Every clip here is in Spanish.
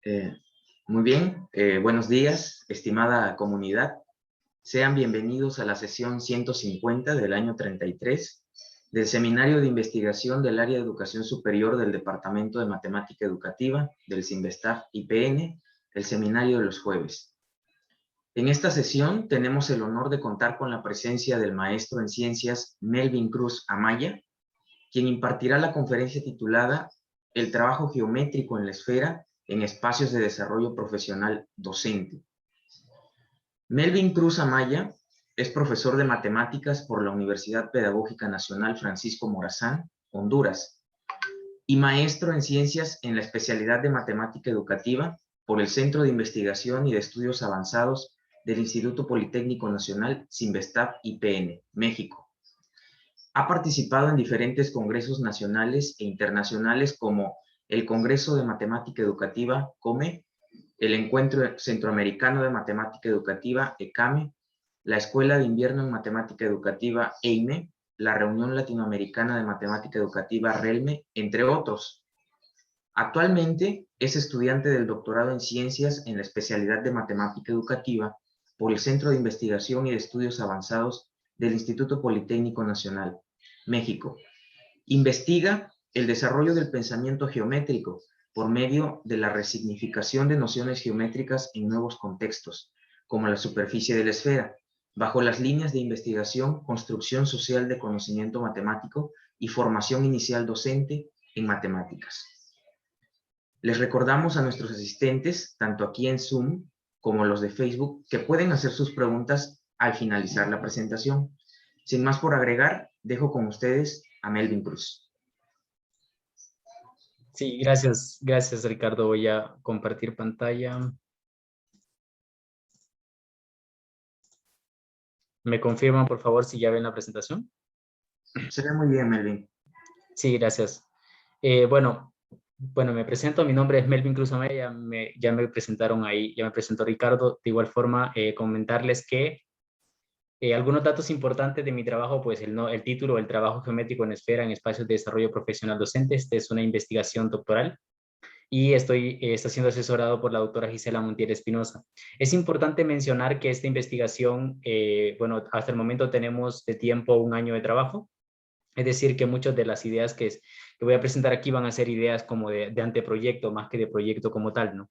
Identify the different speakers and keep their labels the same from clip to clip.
Speaker 1: Eh, Muy bien, buenos días, estimada comunidad. Sean bienvenidos a la sesión 150 del año 33 del Seminario de Investigación del Área de Educación Superior del Departamento de Matemática Educativa del CINVESTAF IPN, el Seminario de los Jueves. En esta sesión tenemos el honor de contar con la presencia del maestro en ciencias Melvin Cruz Amaya, quien impartirá la conferencia titulada El trabajo geométrico en la esfera en espacios de desarrollo profesional docente. Melvin Cruz Amaya es profesor de matemáticas por la Universidad Pedagógica Nacional Francisco Morazán, Honduras, y maestro en ciencias en la especialidad de matemática educativa por el Centro de Investigación y de Estudios Avanzados del Instituto Politécnico Nacional CINVESTAF IPN, México. Ha participado en diferentes congresos nacionales e internacionales como el Congreso de Matemática Educativa, COME, el Encuentro Centroamericano de Matemática Educativa, ECAME, la Escuela de Invierno en Matemática Educativa, EIME, la Reunión Latinoamericana de Matemática Educativa, RELME, entre otros. Actualmente es estudiante del doctorado en Ciencias en la especialidad de Matemática Educativa por el Centro de Investigación y de Estudios Avanzados del Instituto Politécnico Nacional, México. Investiga el desarrollo del pensamiento geométrico por medio de la resignificación de nociones geométricas en nuevos contextos, como la superficie de la esfera, bajo las líneas de investigación, construcción social de conocimiento matemático y formación inicial docente en matemáticas. Les recordamos a nuestros asistentes, tanto aquí en Zoom como los de Facebook, que pueden hacer sus preguntas al finalizar la presentación. Sin más por agregar, dejo con ustedes a Melvin Cruz.
Speaker 2: Sí, gracias Ricardo. Voy a compartir pantalla. ¿Me confirman, por favor, si ya ven la presentación?
Speaker 1: Se ve muy bien, Melvin.
Speaker 2: Sí, gracias. Bueno, me presento. Mi nombre es Melvin Cruz Amaya. Ya me presentaron ahí, ya me presentó Ricardo. De igual forma, comentarles que algunos datos importantes de mi trabajo, pues el título, el trabajo geométrico en esfera en espacios de desarrollo profesional docente. Esta es una investigación doctoral y está siendo asesorado por la doctora Gisela Montiel Espinosa. Es importante mencionar que esta investigación, hasta el momento tenemos de tiempo 1 año de trabajo, es decir, que muchas de las ideas que voy a presentar aquí van a ser ideas como de anteproyecto más que de proyecto como tal, ¿no?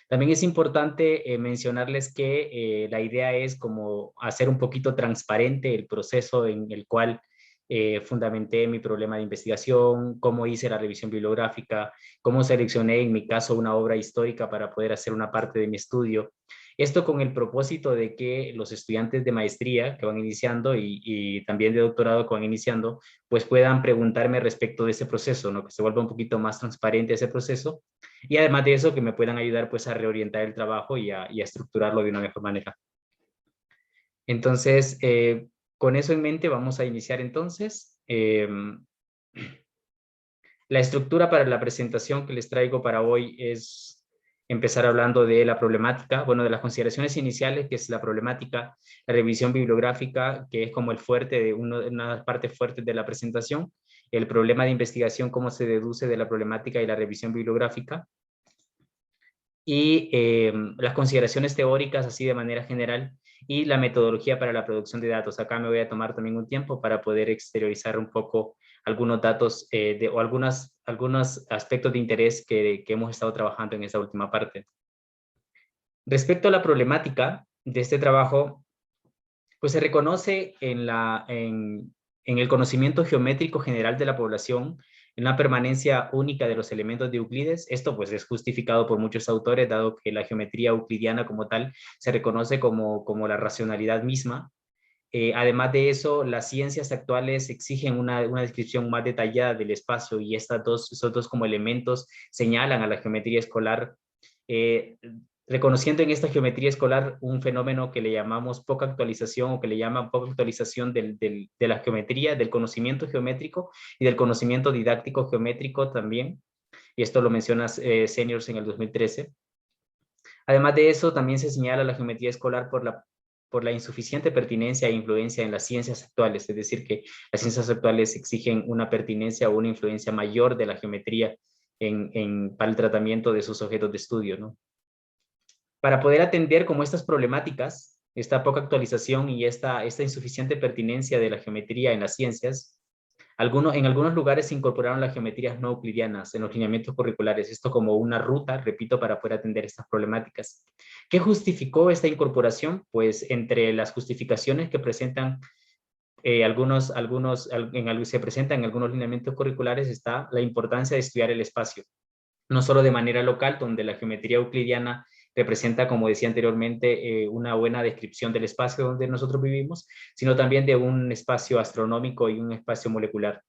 Speaker 2: También es importante mencionarles que la idea es como hacer un poquito transparente el proceso en el cual fundamenté mi problema de investigación, cómo hice la revisión bibliográfica, cómo seleccioné en mi caso una obra histórica para poder hacer una parte de mi estudio. Esto con el propósito de que los estudiantes de maestría que van iniciando y también de doctorado que van iniciando, pues puedan preguntarme respecto de ese proceso, ¿no? Que se vuelva un poquito más transparente ese proceso. Y además de eso, que me puedan ayudar pues a reorientar el trabajo y a estructurarlo de una mejor manera. Entonces, con eso en mente vamos a iniciar entonces. La estructura para la presentación que les traigo para hoy es empezar hablando de la problemática, bueno, de las consideraciones iniciales, que es la problemática, la revisión bibliográfica, que es como el fuerte de una de las partes fuertes de la presentación, el problema de investigación, cómo se deduce de la problemática y la revisión bibliográfica, y las consideraciones teóricas así de manera general, y la metodología para la producción de datos. Acá me voy a tomar también un tiempo para poder exteriorizar un poco algunos datos o algunos aspectos de interés que hemos estado trabajando en esta última parte. Respecto a la problemática de este trabajo, pues se reconoce en el conocimiento geométrico general de la población, en una permanencia única de los elementos de Euclides. Esto pues es justificado por muchos autores, dado que la geometría euclidiana como tal se reconoce como la racionalidad misma. Además de eso, las ciencias actuales exigen una descripción más detallada del espacio, y esos dos como elementos señalan a la geometría escolar, reconociendo en esta geometría escolar un fenómeno que le llamamos poca actualización, o que le llaman poca actualización de la geometría, del conocimiento geométrico y del conocimiento didáctico geométrico también, y esto lo menciona Seniors en el 2013. Además de eso, también se señala la geometría escolar por la insuficiente pertinencia e influencia en las ciencias actuales, es decir, que las ciencias actuales exigen una pertinencia o una influencia mayor de la geometría para el tratamiento de sus objetos de estudio, ¿no? Para poder atender como estas problemáticas, esta poca actualización y esta insuficiente pertinencia de la geometría en las ciencias, en algunos lugares se incorporaron las geometrías no euclidianas en los lineamientos curriculares, esto como una ruta, repito, para poder atender estas problemáticas. ¿Qué justificó esta incorporación? Pues entre las justificaciones que presentan se presentan en algunos lineamientos curriculares está la importancia de estudiar el espacio, no solo de manera local, donde la geometría euclidiana representa, como decía anteriormente, una buena descripción del espacio donde nosotros vivimos, sino también de un espacio astronómico y un espacio molecular.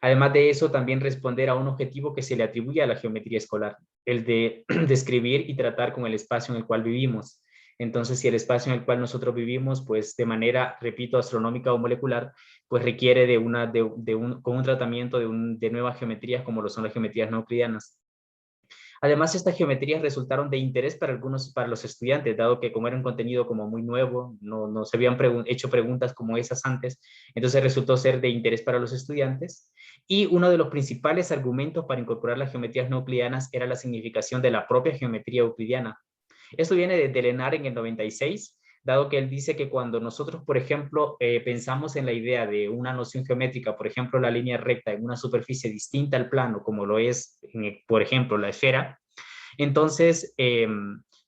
Speaker 2: Además de eso, también responder a un objetivo que se le atribuye a la geometría escolar, el de describir y tratar con el espacio en el cual vivimos. Entonces, si el espacio en el cual nosotros vivimos, pues de manera, repito, astronómica o molecular, pues requiere con un tratamiento de nuevas geometrías como lo son las geometrías no euclidianas. Además, estas geometrías resultaron de interés para los estudiantes, dado que como era un contenido como muy nuevo, no se habían hecho preguntas como esas antes, entonces resultó ser de interés para los estudiantes. Y uno de los principales argumentos para incorporar las geometrías no euclidianas era la significación de la propia geometría euclidiana. Esto viene de Lenar en el 96, dado que él dice que cuando nosotros, por ejemplo, pensamos en la idea de una noción geométrica, por ejemplo, la línea recta en una superficie distinta al plano, como lo es, por ejemplo, la esfera, entonces,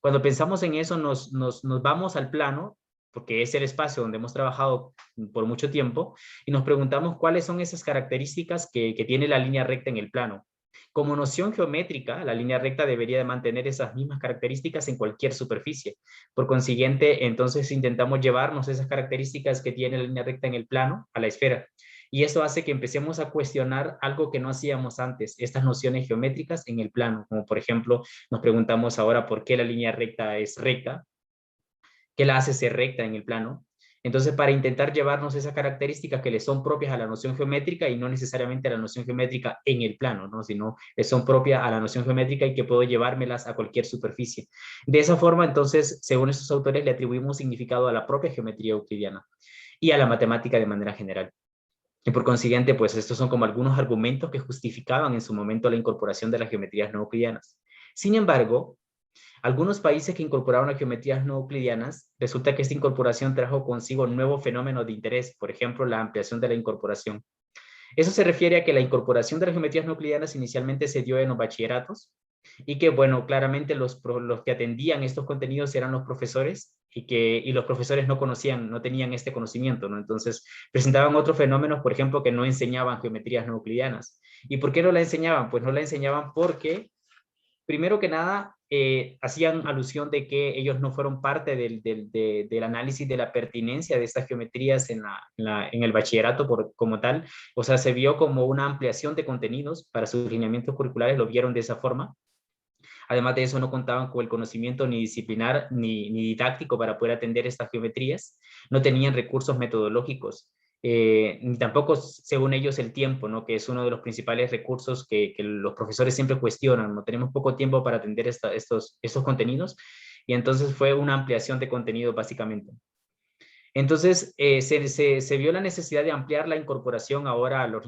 Speaker 2: cuando pensamos en eso, nos vamos al plano, porque es el espacio donde hemos trabajado por mucho tiempo, y nos preguntamos cuáles son esas características que tiene la línea recta en el plano. Como noción geométrica, la línea recta debería de mantener esas mismas características en cualquier superficie. Por consiguiente, entonces intentamos llevarnos esas características que tiene la línea recta en el plano a la esfera. Y eso hace que empecemos a cuestionar algo que no hacíamos antes, estas nociones geométricas en el plano, como por ejemplo, nos preguntamos ahora por qué la línea recta es recta, qué la hace ser recta en el plano. Entonces, para intentar llevarnos esas características que le son propias a la noción geométrica y no necesariamente a la noción geométrica en el plano, ¿no? Sino que son propias a la noción geométrica y que puedo llevármelas a cualquier superficie. De esa forma, entonces, según estos autores, le atribuimos significado a la propia geometría euclidiana y a la matemática de manera general. Y por consiguiente, pues estos son como algunos argumentos que justificaban en su momento la incorporación de las geometrías no euclidianas. Sin embargo, algunos países que incorporaron las geometrías no euclidianas, resulta que esta incorporación trajo consigo nuevos fenómenos de interés, por ejemplo, la ampliación de la incorporación. Eso se refiere a que la incorporación de las geometrías no euclidianas inicialmente se dio en los bachilleratos y que, bueno, claramente los que atendían estos contenidos eran los profesores y los profesores no tenían este conocimiento, ¿no? Entonces presentaban otros fenómenos, por ejemplo, que no enseñaban geometrías no euclidianas. ¿Y por qué no la enseñaban? Pues no la enseñaban porque primero que nada, hacían alusión de que ellos no fueron parte del análisis de la pertinencia de estas geometrías en el bachillerato como tal. O sea, se vio como una ampliación de contenidos para sus lineamientos curriculares, lo vieron de esa forma. Además de eso, no contaban con el conocimiento ni disciplinar ni didáctico para poder atender estas geometrías. No tenían recursos metodológicos. Ni tampoco, según ellos, el tiempo, ¿no? Que es uno de los principales recursos que los profesores siempre cuestionan. No tenemos poco tiempo para atender estos contenidos, y entonces fue una ampliación de contenido básicamente. Entonces, se vio la necesidad de ampliar la incorporación ahora a los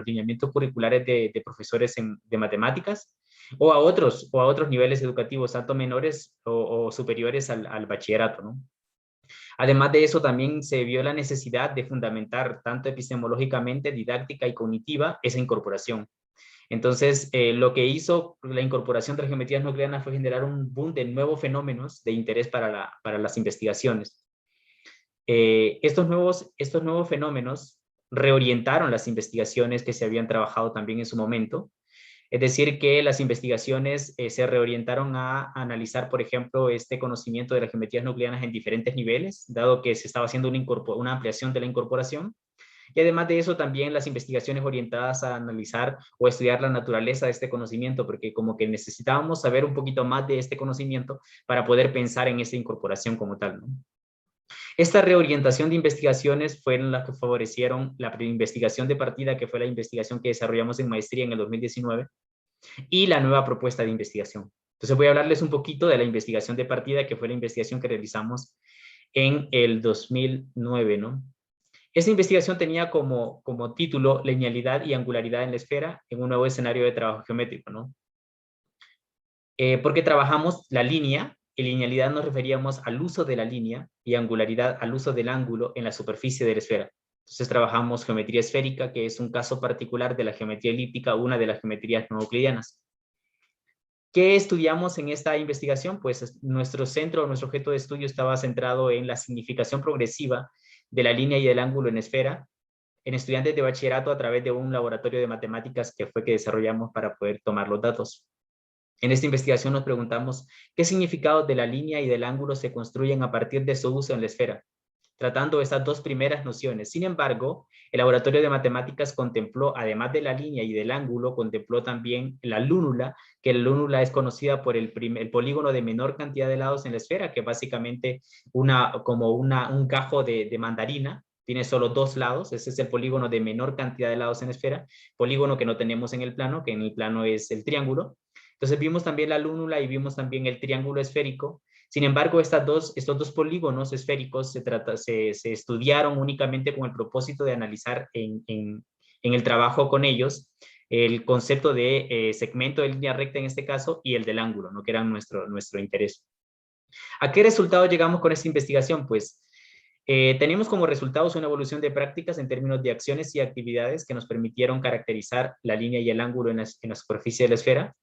Speaker 2: lineamientos curriculares de profesores de matemáticas o a otros niveles educativos, tanto menores o superiores al bachillerato, ¿no? Además de eso, también se vio la necesidad de fundamentar tanto epistemológicamente, didáctica y cognitiva esa incorporación. Entonces, lo que hizo la incorporación de las geometrías no euclidianas fue generar un boom de nuevos fenómenos de interés para las investigaciones. Estos nuevos fenómenos reorientaron las investigaciones que se habían trabajado también en su momento. Es decir, que las investigaciones se reorientaron a analizar, por ejemplo, este conocimiento de las geometrías no euclidianas en diferentes niveles, dado que se estaba haciendo una ampliación de la incorporación. Y además de eso, también las investigaciones orientadas a analizar o estudiar la naturaleza de este conocimiento, porque como que necesitábamos saber un poquito más de este conocimiento para poder pensar en esta incorporación como tal, ¿no? Esta reorientación de investigaciones fueron las que favorecieron la investigación de partida, que fue la investigación que desarrollamos en maestría en el 2019, y la nueva propuesta de investigación. Entonces voy a hablarles un poquito de la investigación de partida, que fue la investigación que realizamos en el 2009, ¿no? Esta investigación tenía como título linealidad y angularidad en la esfera en un nuevo escenario de trabajo geométrico, ¿no? Porque trabajamos la línea, en linealidad nos referíamos al uso de la línea y angularidad al uso del ángulo en la superficie de la esfera. Entonces trabajamos geometría esférica, que es un caso particular de la geometría elíptica, una de las geometrías no euclidianas. ¿Qué estudiamos en esta investigación? Pues nuestro centro, nuestro objeto de estudio estaba centrado en la significación progresiva de la línea y del ángulo en esfera en estudiantes de bachillerato a través de un laboratorio de matemáticas que fue que desarrollamos para poder tomar los datos. En esta investigación nos preguntamos qué significados de la línea y del ángulo se construyen a partir de su uso en la esfera, tratando estas dos primeras nociones. Sin embargo, el laboratorio de matemáticas contempló, además de la línea y del ángulo, contempló también la lúnula, que la lúnula es conocida por el polígono de menor cantidad de lados en la esfera, que básicamente como un gajo de mandarina, tiene solo dos lados. Ese es el polígono de menor cantidad de lados en la esfera, polígono que no tenemos en el plano, que en el plano es el triángulo. Entonces vimos también la lúnula y vimos también el triángulo esférico. Sin embargo, estos dos polígonos esféricos se estudiaron únicamente con el propósito de analizar en el trabajo con ellos el concepto de segmento de línea recta en este caso y el del ángulo, ¿no? Que eran nuestro interés. ¿A qué resultado llegamos con esta investigación? Pues tenemos como resultados una evolución de prácticas en términos de acciones y actividades que nos permitieron caracterizar la línea y el ángulo en la superficie de la esfera.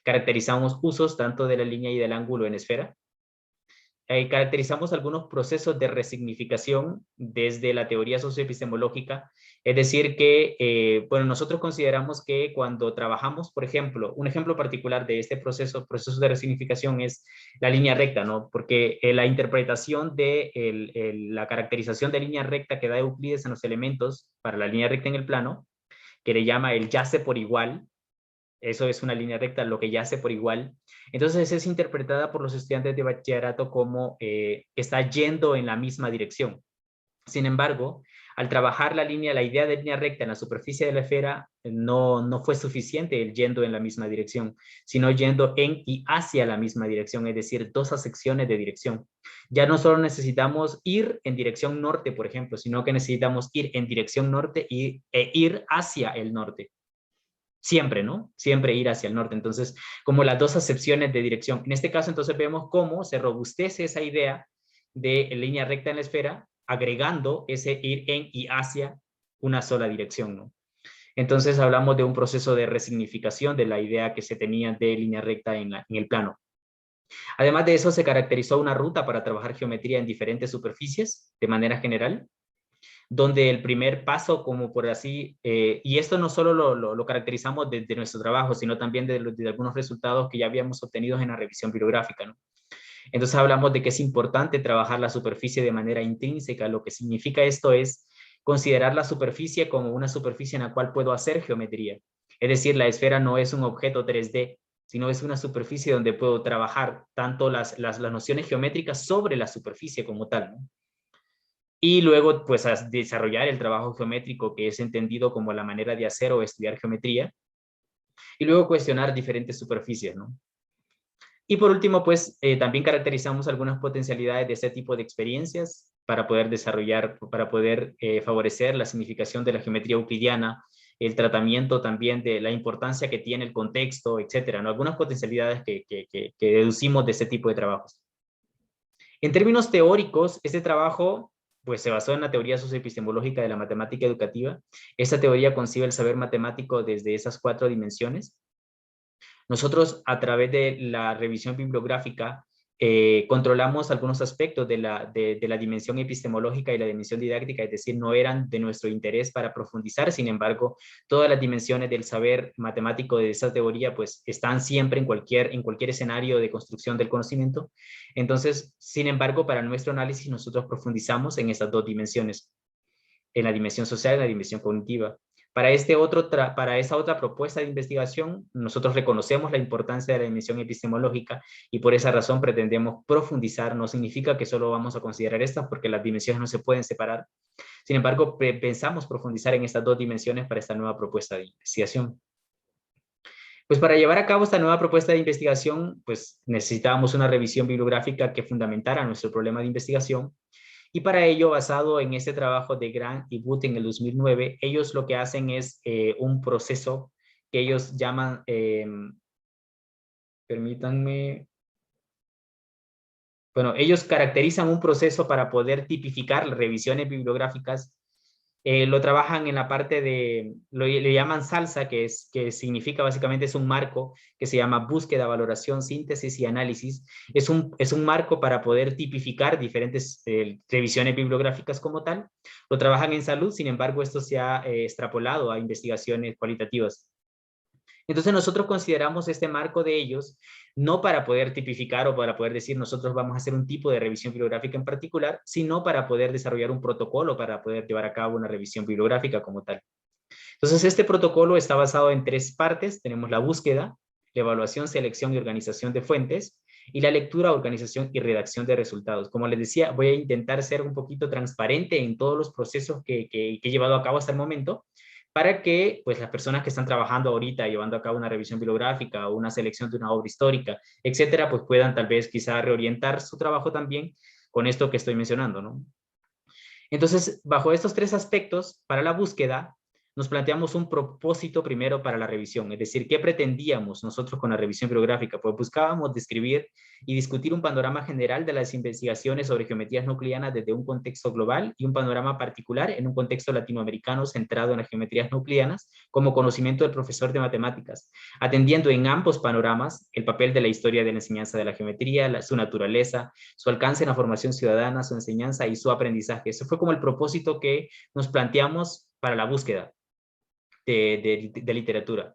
Speaker 2: Caracterizamos usos tanto de la línea y del ángulo en esfera. Caracterizamos algunos procesos de resignificación desde la teoría socioepistemológica, es decir que, bueno, nosotros consideramos que cuando trabajamos, por ejemplo, un ejemplo particular de este proceso de resignificación es la línea recta, ¿no? Porque la interpretación de la caracterización de línea recta que da Euclides en los elementos para la línea recta en el plano, que le llama el yace por igual, eso es una línea recta, lo que yace por igual. Entonces es interpretada por los estudiantes de bachillerato como que está yendo en la misma dirección. Sin embargo, al trabajar la idea de línea recta en la superficie de la esfera, no fue suficiente el yendo en la misma dirección, sino yendo en y hacia la misma dirección, es decir, dos acepciones de dirección. Ya no solo necesitamos ir en dirección norte, por ejemplo, sino que necesitamos ir en dirección norte e ir hacia el norte. Siempre, ¿no? Siempre ir hacia el norte. Entonces, como las dos acepciones de dirección. En este caso, entonces vemos cómo se robustece esa idea de línea recta en la esfera, agregando ese ir en y hacia una sola dirección, ¿no? Entonces hablamos de un proceso de resignificación de la idea que se tenía de línea recta en el plano. Además de eso, se caracterizó una ruta para trabajar geometría en diferentes superficies, de manera general, donde el primer paso, como por así, y esto no solo lo caracterizamos de nuestro trabajo, sino también de algunos resultados que ya habíamos obtenido en la revisión bibliográfica, ¿no? Entonces hablamos de que es importante trabajar la superficie de manera intrínseca. Lo que significa esto es considerar la superficie como una superficie en la cual puedo hacer geometría. Es decir, la esfera no es un objeto 3D, sino es una superficie donde puedo trabajar tanto las nociones geométricas sobre la superficie como tal, ¿no? Y luego, pues, a desarrollar el trabajo geométrico, que es entendido como la manera de hacer o estudiar geometría, y luego cuestionar diferentes superficies, ¿no? Y por último, pues, también caracterizamos algunas potencialidades de este tipo de experiencias para poder desarrollar, para poder favorecer la significación de la geometría euclidiana, el tratamiento también de la importancia que tiene el contexto, etcétera, ¿no? Algunas potencialidades que deducimos de este tipo de trabajos. En términos teóricos, este trabajo pues, se basó en la teoría socioepistemológica de la matemática educativa. Esta teoría concibe el saber matemático desde esas 4 dimensiones. Nosotros, a través de la revisión bibliográfica, controlamos algunos aspectos de la dimensión epistemológica y la dimensión didáctica, es decir, no eran de nuestro interés para profundizar. Sin embargo, todas las dimensiones del saber matemático de esa teoría pues están siempre en cualquier escenario de construcción del conocimiento. Entonces, sin embargo, para nuestro análisis nosotros profundizamos en estas 2 dimensiones, en la dimensión social y en la dimensión cognitiva. Para esa otra propuesta de investigación, nosotros reconocemos la importancia de la dimensión epistemológica y por esa razón pretendemos profundizar. No significa que solo vamos a considerar estas porque las dimensiones no se pueden separar. Sin embargo, pensamos profundizar en estas 2 dimensiones para esta nueva propuesta de investigación. Pues para llevar a cabo esta nueva propuesta de investigación, pues necesitábamos una revisión bibliográfica que fundamentara nuestro problema de investigación. Y para ello, basado en este trabajo de Grant y Wood en el 2009, ellos lo que hacen es un proceso que ellos llaman, permítanme, bueno, ellos caracterizan un proceso para poder tipificar las revisiones bibliográficas. Lo trabajan en la parte de, le llaman salsa, que significa básicamente es un marco que se llama búsqueda, valoración, síntesis y análisis. Es un marco para poder tipificar diferentes revisiones bibliográficas como tal. Lo trabajan en salud, sin embargo, esto se ha extrapolado a investigaciones cualitativas. Entonces nosotros consideramos este marco de ellos no para poder tipificar o para poder decir nosotros vamos a hacer un tipo de revisión bibliográfica en particular, sino para poder desarrollar un protocolo para poder llevar a cabo una revisión bibliográfica como tal. Entonces este protocolo está basado en 3 partes. Tenemos la búsqueda, la evaluación, selección y organización de fuentes, y la lectura, organización y redacción de resultados. Como les decía, voy a intentar ser un poquito transparente en todos los procesos que he llevado a cabo hasta el momento, para que pues, las personas que están trabajando ahorita, llevando a cabo una revisión bibliográfica o una selección de una obra histórica, etcétera, pues puedan tal vez quizá reorientar su trabajo también con esto que estoy mencionando, ¿no? Entonces, bajo estos 3 aspectos, para la búsqueda, nos planteamos un propósito primero para la revisión, es decir, ¿qué pretendíamos nosotros con la revisión bibliográfica? Pues buscábamos describir y discutir un panorama general de las investigaciones sobre geometrías nucleanas desde un contexto global y un panorama particular en un contexto latinoamericano centrado en las geometrías nucleanas como conocimiento del profesor de matemáticas, atendiendo en ambos panoramas el papel de la historia de la enseñanza de la geometría, su naturaleza, su alcance en la formación ciudadana, su enseñanza y su aprendizaje. Ese fue como el propósito que nos planteamos para la búsqueda de literatura.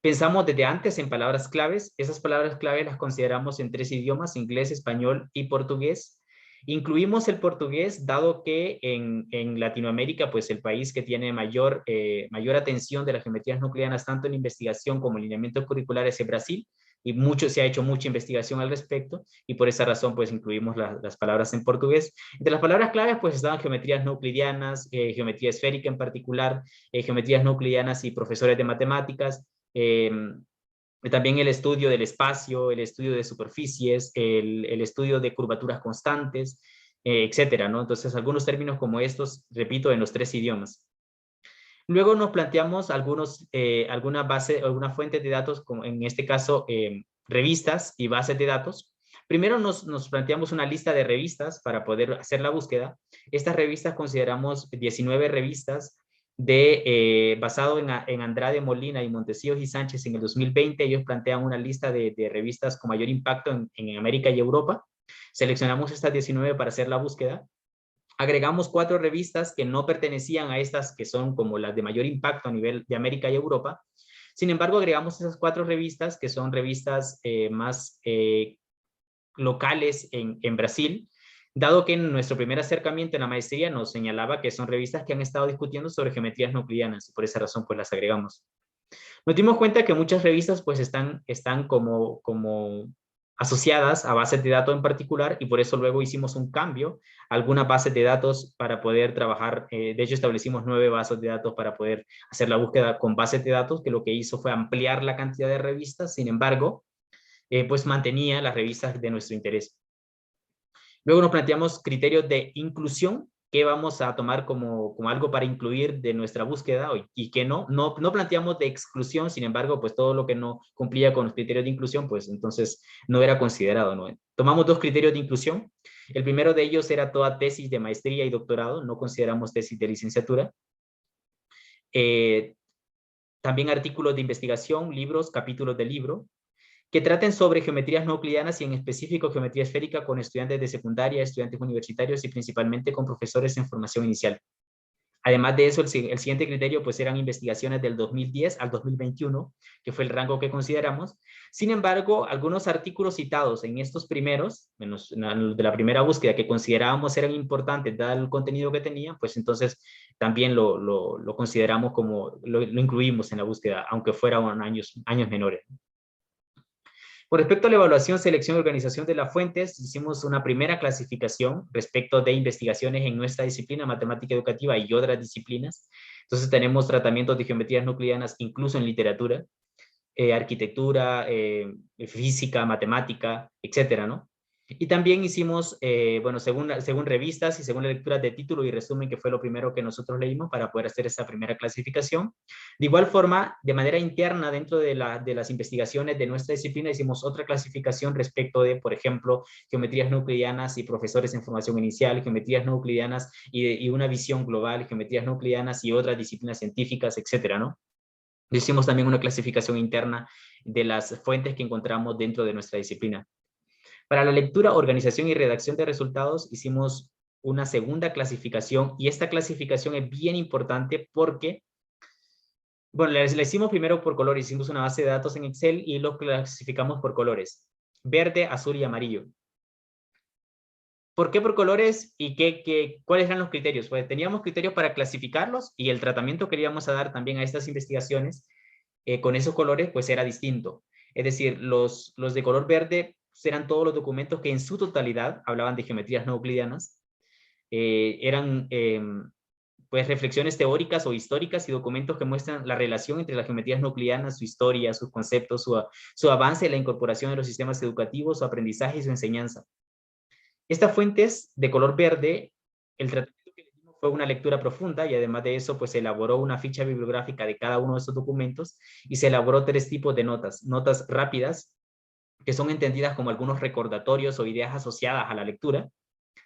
Speaker 2: Pensamos desde antes en palabras claves. Esas palabras claves las consideramos en 3 idiomas, inglés, español y portugués. Incluimos el portugués, dado que en Latinoamérica, pues el país que tiene mayor atención de las geometrías nucleanas, tanto en investigación como en lineamientos curriculares, es Brasil, y se ha hecho mucha investigación al respecto, y por esa razón, pues incluimos las palabras en portugués. Entre las palabras claves, pues estaban geometrías euclidianas, geometría esférica en particular, geometrías euclidianas y profesores de matemáticas, también el estudio del espacio, el estudio de superficies, el estudio de curvaturas constantes, etcétera, ¿no? Entonces, algunos términos como estos, repito, en los 3 idiomas. Luego nos planteamos alguna fuentes de datos, como en este caso, revistas y bases de datos. Primero nos planteamos una lista de revistas para poder hacer la búsqueda. Estas revistas consideramos 19 revistas basado en Andrade, Molina y Montesinos y Sánchez en el 2020. Ellos plantean una lista de revistas con mayor impacto en América y Europa. Seleccionamos estas 19 para hacer la búsqueda. Agregamos 4 revistas que no pertenecían a estas que son como las de mayor impacto a nivel de América y Europa. Sin embargo, agregamos esas 4 revistas que son revistas más locales en Brasil, dado que en nuestro primer acercamiento en la maestría nos señalaba que son revistas que han estado discutiendo sobre geometrías euclidianas, y por esa razón pues las agregamos. Nos dimos cuenta que muchas revistas pues están como asociadas a bases de datos en particular, y por eso luego hicimos un cambio a algunas bases de datos para poder trabajar. De hecho, establecimos 9 bases de datos para poder hacer la búsqueda con bases de datos, que lo que hizo fue ampliar la cantidad de revistas. Sin embargo, pues mantenía las revistas de nuestro interés. Luego nos planteamos criterios de inclusión, qué vamos a tomar como algo para incluir de nuestra búsqueda y qué no. No planteamos de exclusión, sin embargo, pues todo lo que no cumplía con los criterios de inclusión, pues entonces no era considerado, ¿no? Tomamos 2 criterios de inclusión. El primero de ellos era toda tesis de maestría y doctorado, no consideramos tesis de licenciatura. También artículos de investigación, libros, capítulos de libro, que traten sobre geometrías no euclidianas y en específico geometría esférica con estudiantes de secundaria, estudiantes universitarios y principalmente con profesores en formación inicial. Además de eso, el siguiente criterio pues eran investigaciones del 2010 al 2021, que fue el rango que consideramos. Sin embargo, algunos artículos citados en estos primeros, menos de la primera búsqueda, que considerábamos eran importantes dado el contenido que tenían, pues entonces también lo consideramos como, lo incluimos en la búsqueda, aunque fueran años menores. Con respecto a la evaluación, selección y organización de las fuentes, hicimos una primera clasificación respecto de investigaciones en nuestra disciplina, matemática educativa y otras disciplinas. Entonces tenemos tratamientos de geometrías euclidianas incluso en literatura, arquitectura, física, matemática, etcétera, ¿no? Y también hicimos, bueno, según revistas y según la lectura de título y resumen, que fue lo primero que nosotros leímos para poder hacer esa primera clasificación. De igual forma, de manera interna dentro de las investigaciones de nuestra disciplina, hicimos otra clasificación respecto de, por ejemplo, geometrías no euclidianas y profesores en formación inicial, geometrías no euclidianas y una visión global, geometrías no euclidianas y otras disciplinas científicas, etcétera, ¿no? Hicimos también una clasificación interna de las fuentes que encontramos dentro de nuestra disciplina. Para la lectura, organización y redacción de resultados hicimos una segunda clasificación y esta clasificación es bien importante porque, bueno, la hicimos primero por color, hicimos una base de datos en Excel y lo clasificamos por colores, verde, azul y amarillo. ¿Por qué por colores y cuáles eran los criterios? Pues teníamos criterios para clasificarlos y el tratamiento que íbamos a dar también a estas investigaciones con esos colores pues era distinto. Es decir, los de color verde eran todos los documentos que en su totalidad hablaban de geometrías no euclidianas, eran pues reflexiones teóricas o históricas y documentos que muestran la relación entre las geometrías no euclidianas, su historia, sus conceptos, su avance en la incorporación de los sistemas educativos, su aprendizaje y su enseñanza. Estas fuentes de color verde, el tratamiento que le dimos fue una lectura profunda y además de eso, pues se elaboró una ficha bibliográfica de cada uno de estos documentos y se elaboró 3 tipos de notas. Notas rápidas, que son entendidas como algunos recordatorios o ideas asociadas a la lectura.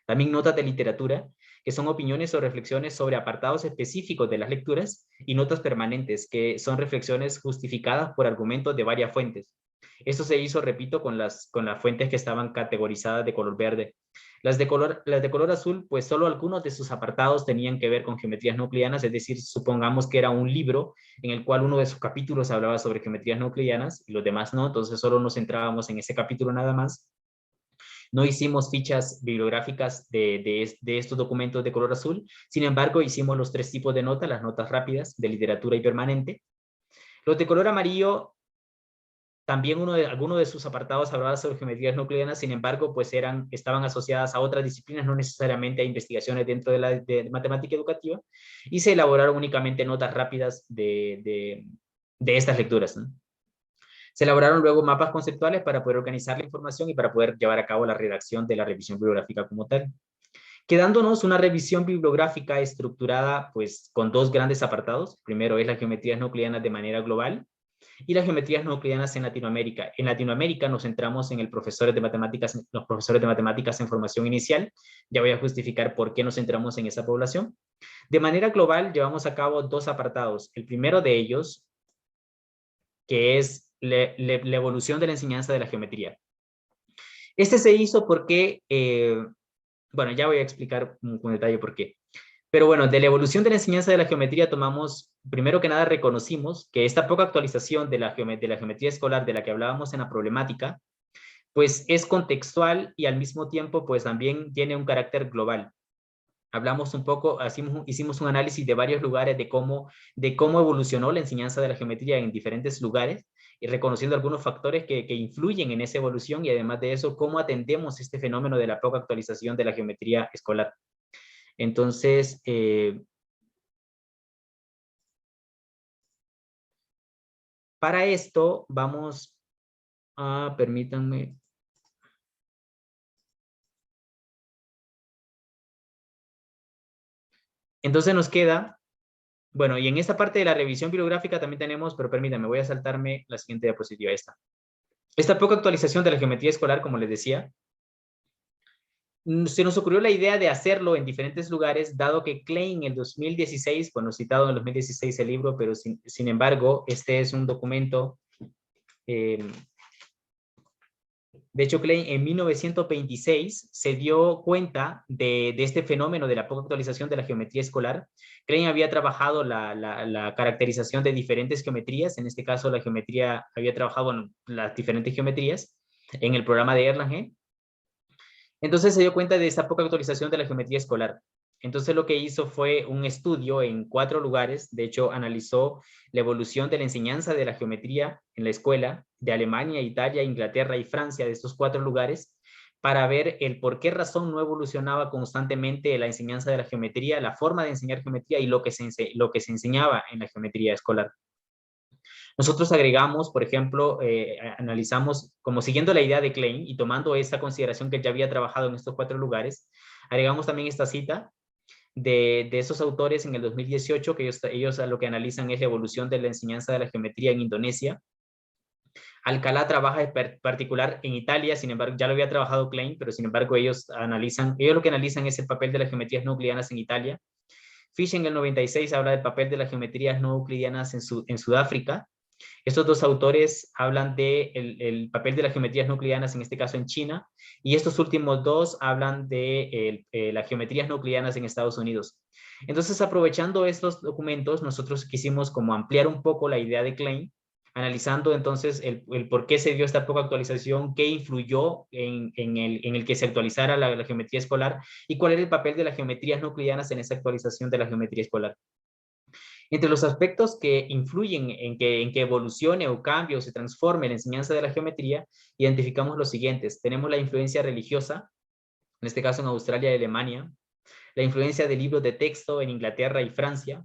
Speaker 2: También notas de literatura, que son opiniones o reflexiones sobre apartados específicos de las lecturas, y notas permanentes, que son reflexiones justificadas por argumentos de varias fuentes. Esto se hizo, repito, con las fuentes que estaban categorizadas de color verde. Las de color azul, pues solo algunos de sus apartados tenían que ver con geometrías no euclidianas, es decir, supongamos que era un libro en el cual uno de sus capítulos hablaba sobre geometrías no euclidianas y los demás no, entonces solo nos centrábamos en ese capítulo nada más. No hicimos fichas bibliográficas de estos documentos de color azul, sin embargo, hicimos los 3 tipos de notas, las notas rápidas, de literatura y permanente. Los de color amarillo, también alguno de sus apartados hablaba sobre geometrías no euclidianas, sin embargo, pues estaban asociadas a otras disciplinas, no necesariamente a investigaciones dentro de matemática educativa, y se elaboraron únicamente notas rápidas de estas lecturas, ¿no? Se elaboraron luego mapas conceptuales para poder organizar la información y para poder llevar a cabo la redacción de la revisión bibliográfica como tal. Quedándonos una revisión bibliográfica estructurada pues con 2 grandes apartados. Primero es las geometrías no euclidianas de manera global y las geometrías no euclidianas en Latinoamérica. En Latinoamérica nos centramos en los profesores de matemáticas en formación inicial. Ya voy a justificar por qué nos centramos en esa población. De manera global llevamos a cabo 2 apartados. El primero de ellos, que es la evolución de la enseñanza de la geometría. Este se hizo porque, bueno, ya voy a explicar con detalle por qué. Pero bueno, de la evolución de la enseñanza de la geometría tomamos, primero que nada reconocimos que esta poca actualización de la geometría escolar de la que hablábamos en la problemática, pues es contextual y al mismo tiempo pues también tiene un carácter global. Hablamos un poco, hicimos un análisis de varios lugares de cómo evolucionó la enseñanza de la geometría en diferentes lugares y reconociendo algunos factores que influyen en esa evolución y además de eso, cómo atendemos este fenómeno de la poca actualización de la geometría escolar. Entonces, para esto vamos a, permítanme. Entonces nos queda, bueno, y en esta parte de la revisión bibliográfica también tenemos, pero permítanme, voy a saltarme la siguiente diapositiva, esta poca actualización de la geometría escolar, como les decía, se nos ocurrió la idea de hacerlo en diferentes lugares, dado que Klein en el 2016, bueno, citado en el 2016 el libro, pero sin embargo, este es un documento, de hecho Klein en 1926 se dio cuenta de este fenómeno de la poca actualización de la geometría escolar. Klein había trabajado la caracterización de diferentes geometrías, en este caso la geometría, había trabajado en las diferentes geometrías en el programa de Erlangen. Entonces se dio cuenta de esta poca actualización de la geometría escolar. Entonces lo que hizo fue un estudio en 4 lugares, de hecho analizó la evolución de la enseñanza de la geometría en la escuela de Alemania, Italia, Inglaterra y Francia, de estos 4 lugares, para ver el por qué razón no evolucionaba constantemente la enseñanza de la geometría, la forma de enseñar geometría y lo que se enseñaba en la geometría escolar. Nosotros agregamos, por ejemplo, analizamos, como siguiendo la idea de Klein y tomando esta consideración que ya había trabajado en estos 4 lugares, agregamos también esta cita de esos autores en el 2018, que ellos lo que analizan es la evolución de la enseñanza de la geometría en Indonesia. Alcalá trabaja en particular en Italia, sin embargo, ya lo había trabajado Klein, pero sin embargo ellos lo que analizan es el papel de las geometrías no euclidianas en Italia. Fish en el 96 habla del papel de las geometrías no euclidianas en Sudáfrica. Estos 2 autores hablan del el papel de las geometrías no euclidianas, en este caso en China, y estos últimos 2 hablan de las geometrías no euclidianas en Estados Unidos. Entonces, aprovechando estos documentos, nosotros quisimos como ampliar un poco la idea de Klein, analizando entonces el por qué se dio esta poca actualización, qué influyó en el que se actualizara la geometría escolar y cuál era el papel de las geometrías no euclidianas en esa actualización de la geometría escolar. Entre los aspectos que influyen en que evolucione o cambie o se transforme la enseñanza de la geometría, identificamos los siguientes. Tenemos la influencia religiosa, en este caso en Australia y Alemania, la influencia de libros de texto en Inglaterra y Francia,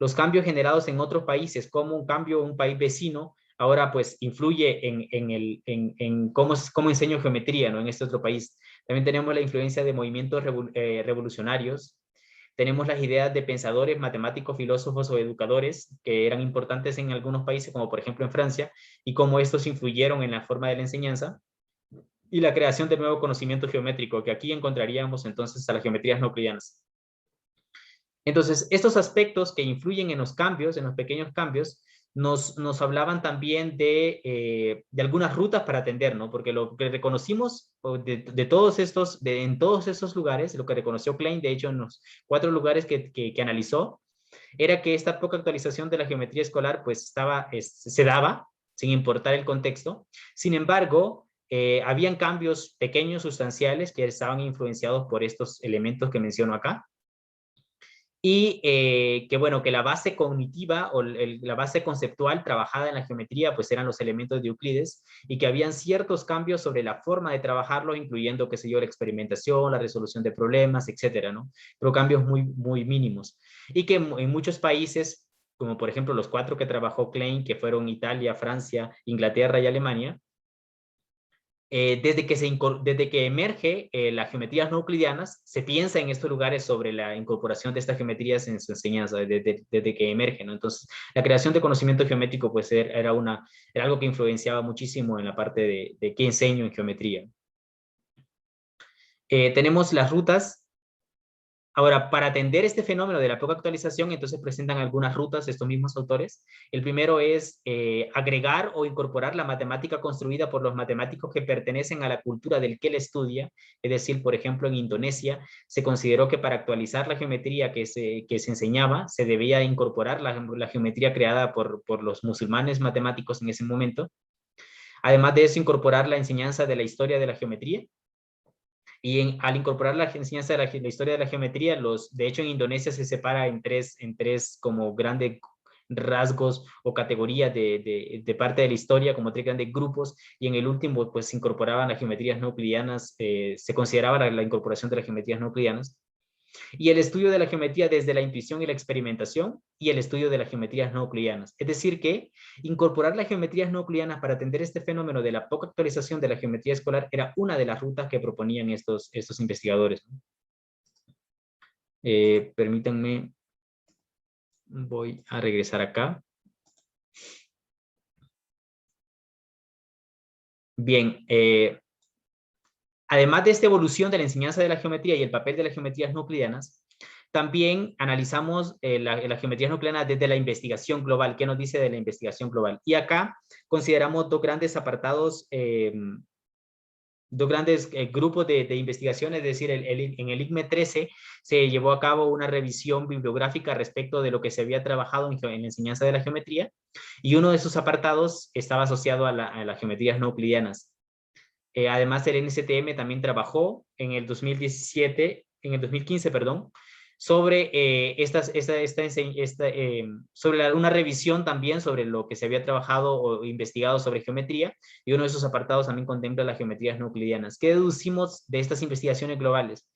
Speaker 2: los cambios generados en otros países, como un cambio en un país vecino, ahora pues influye en cómo enseño geometría, ¿no?, en este otro país. También tenemos la influencia de movimientos revolucionarios. Tenemos las ideas de pensadores, matemáticos, filósofos o educadores que eran importantes en algunos países, como por ejemplo en Francia, y cómo estos influyeron en la forma de la enseñanza. Y la creación de nuevo conocimiento geométrico, que aquí encontraríamos entonces a las geometrías no euclidianas. Entonces, estos aspectos que influyen en los cambios, en los pequeños cambios, nos hablaban también de algunas rutas para atender, ¿no? Porque lo que reconocimos en todos estos lugares, lo que reconoció Klein, de hecho, en los 4 lugares que analizó, era que esta poca actualización de la geometría escolar pues se daba, sin importar el contexto. Sin embargo, habían cambios pequeños, sustanciales, que estaban influenciados por estos elementos que menciono acá. Y que la base cognitiva o la base conceptual trabajada en la geometría pues eran los elementos de Euclides, y que habían ciertos cambios sobre la forma de trabajarlos, incluyendo, qué sé yo, la experimentación, la resolución de problemas, etcétera, ¿no? Pero cambios muy, muy mínimos. Y que en muchos países, como por ejemplo los 4 que trabajó Klein, que fueron Italia, Francia, Inglaterra y Alemania, desde que emerge las geometrías no euclidianas, se piensa en estos lugares sobre la incorporación de estas geometrías en su enseñanza, desde que emerge, ¿no? Entonces, la creación de conocimiento geométrico pues era algo que influenciaba muchísimo en la parte de qué enseño en geometría. Tenemos las rutas. Ahora, para atender este fenómeno de la poca actualización, entonces presentan algunas rutas estos mismos autores. El primero es agregar o incorporar la matemática construida por los matemáticos que pertenecen a la cultura del que él estudia. Es decir, por ejemplo, en Indonesia se consideró que para actualizar la geometría que se enseñaba, se debía incorporar la geometría creada por los musulmanes matemáticos en ese momento. Además de eso, incorporar la enseñanza de la historia de la geometría. Y al incorporar la enseñanza de la historia de la geometría, de hecho en Indonesia se separa en tres como grandes rasgos o categorías de parte de la historia, como 3 grandes grupos, y en el último pues se incorporaban las geometrías no euclidianas, se consideraba la incorporación de las geometrías no euclidianas. Y el estudio de la geometría desde la intuición y la experimentación, y el estudio de las geometrías no euclidianas. Es decir que incorporar las geometrías no euclidianas para atender este fenómeno de la poca actualización de la geometría escolar era una de las rutas que proponían estos investigadores. Permítanme, voy a regresar acá. Bien, además de esta evolución de la enseñanza de la geometría y el papel de las geometrías no euclidianas, también analizamos las geometrías no euclidianas desde la investigación global. ¿Qué nos dice de la investigación global? Y acá consideramos 2 grandes apartados, 2 grandes grupos de investigación, es decir, en el ICME 13 se llevó a cabo una revisión bibliográfica respecto de lo que se había trabajado en la enseñanza de la geometría, y uno de esos apartados estaba asociado a las geometrías no euclidianas. Además, el NCTM también trabajó en el 2015, perdón, sobre una revisión también sobre lo que se había trabajado o investigado sobre geometría, y uno de esos apartados también contempla las geometrías no euclidianas. ¿Qué deducimos de estas investigaciones globales?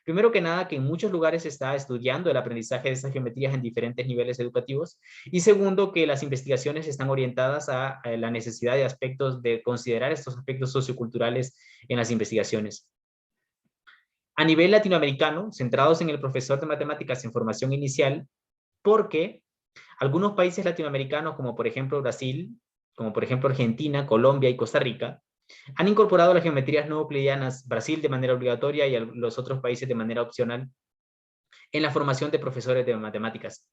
Speaker 2: Primero que nada, que en muchos lugares se está estudiando el aprendizaje de estas geometrías en diferentes niveles educativos. Y segundo, que las investigaciones están orientadas a la necesidad de considerar estos aspectos socioculturales en las investigaciones. A nivel latinoamericano, centrados en el profesor de matemáticas en formación inicial, porque algunos países latinoamericanos, como por ejemplo Brasil, como por ejemplo Argentina, Colombia y Costa Rica, han incorporado las geometrías no euclidianas, Brasil de manera obligatoria y los otros países de manera opcional, en la formación de profesores de matemáticas.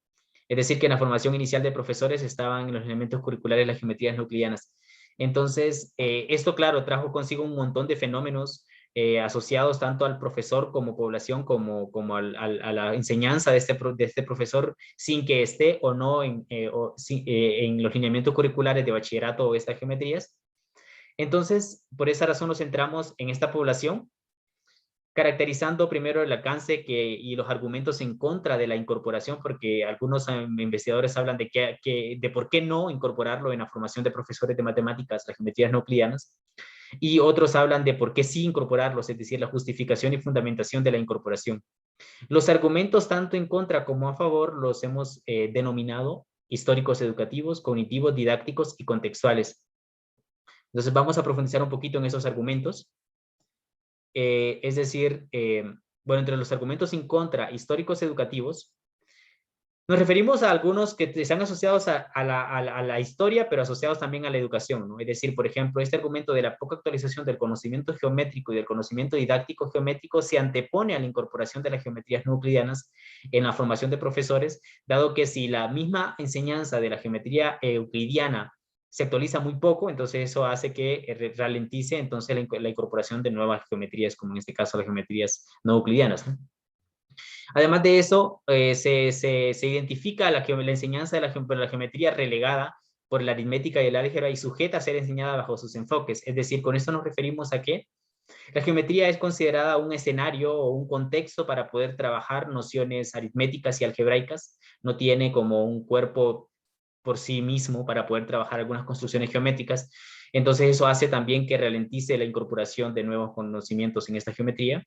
Speaker 2: Es decir, que en la formación inicial de profesores estaban en los elementos curriculares las geometrías no euclidianas. Entonces, esto, claro, trajo consigo un montón de fenómenos asociados tanto al profesor como población, como a la enseñanza de este profesor, sin que esté o no en los lineamientos curriculares de bachillerato o estas geometrías. Entonces, por esa razón nos centramos en esta población, caracterizando primero el alcance y los argumentos en contra de la incorporación, porque algunos investigadores hablan de por qué no incorporarlo en la formación de profesores de matemáticas, las geometrías no euclidianas, y otros hablan de por qué sí incorporarlos, es decir, la justificación y fundamentación de la incorporación. Los argumentos tanto en contra como a favor los hemos denominado históricos educativos, cognitivos, didácticos y contextuales. Entonces vamos a profundizar un poquito en esos argumentos. Es decir, bueno, entre los argumentos en contra históricos educativos, nos referimos a algunos que están asociados a la historia, pero asociados también a la educación, ¿no? Es decir, por ejemplo, este argumento de la poca actualización del conocimiento geométrico y del conocimiento didáctico geométrico se antepone a la incorporación de las geometrías no euclidianas en la formación de profesores, dado que si la misma enseñanza de la geometría euclidiana se actualiza muy poco, entonces eso hace que ralentice entonces la incorporación de nuevas geometrías, como en este caso las geometrías no euclidianas, ¿no? Además de eso, se identifica la enseñanza de la geometría relegada por la aritmética y el álgebra y sujeta a ser enseñada bajo sus enfoques. Es decir, con esto nos referimos a que la geometría es considerada un escenario o un contexto para poder trabajar nociones aritméticas y algebraicas. No tiene como un cuerpo por sí mismo para poder trabajar algunas construcciones geométricas. Entonces eso hace también que ralentice la incorporación de nuevos conocimientos en esta geometría.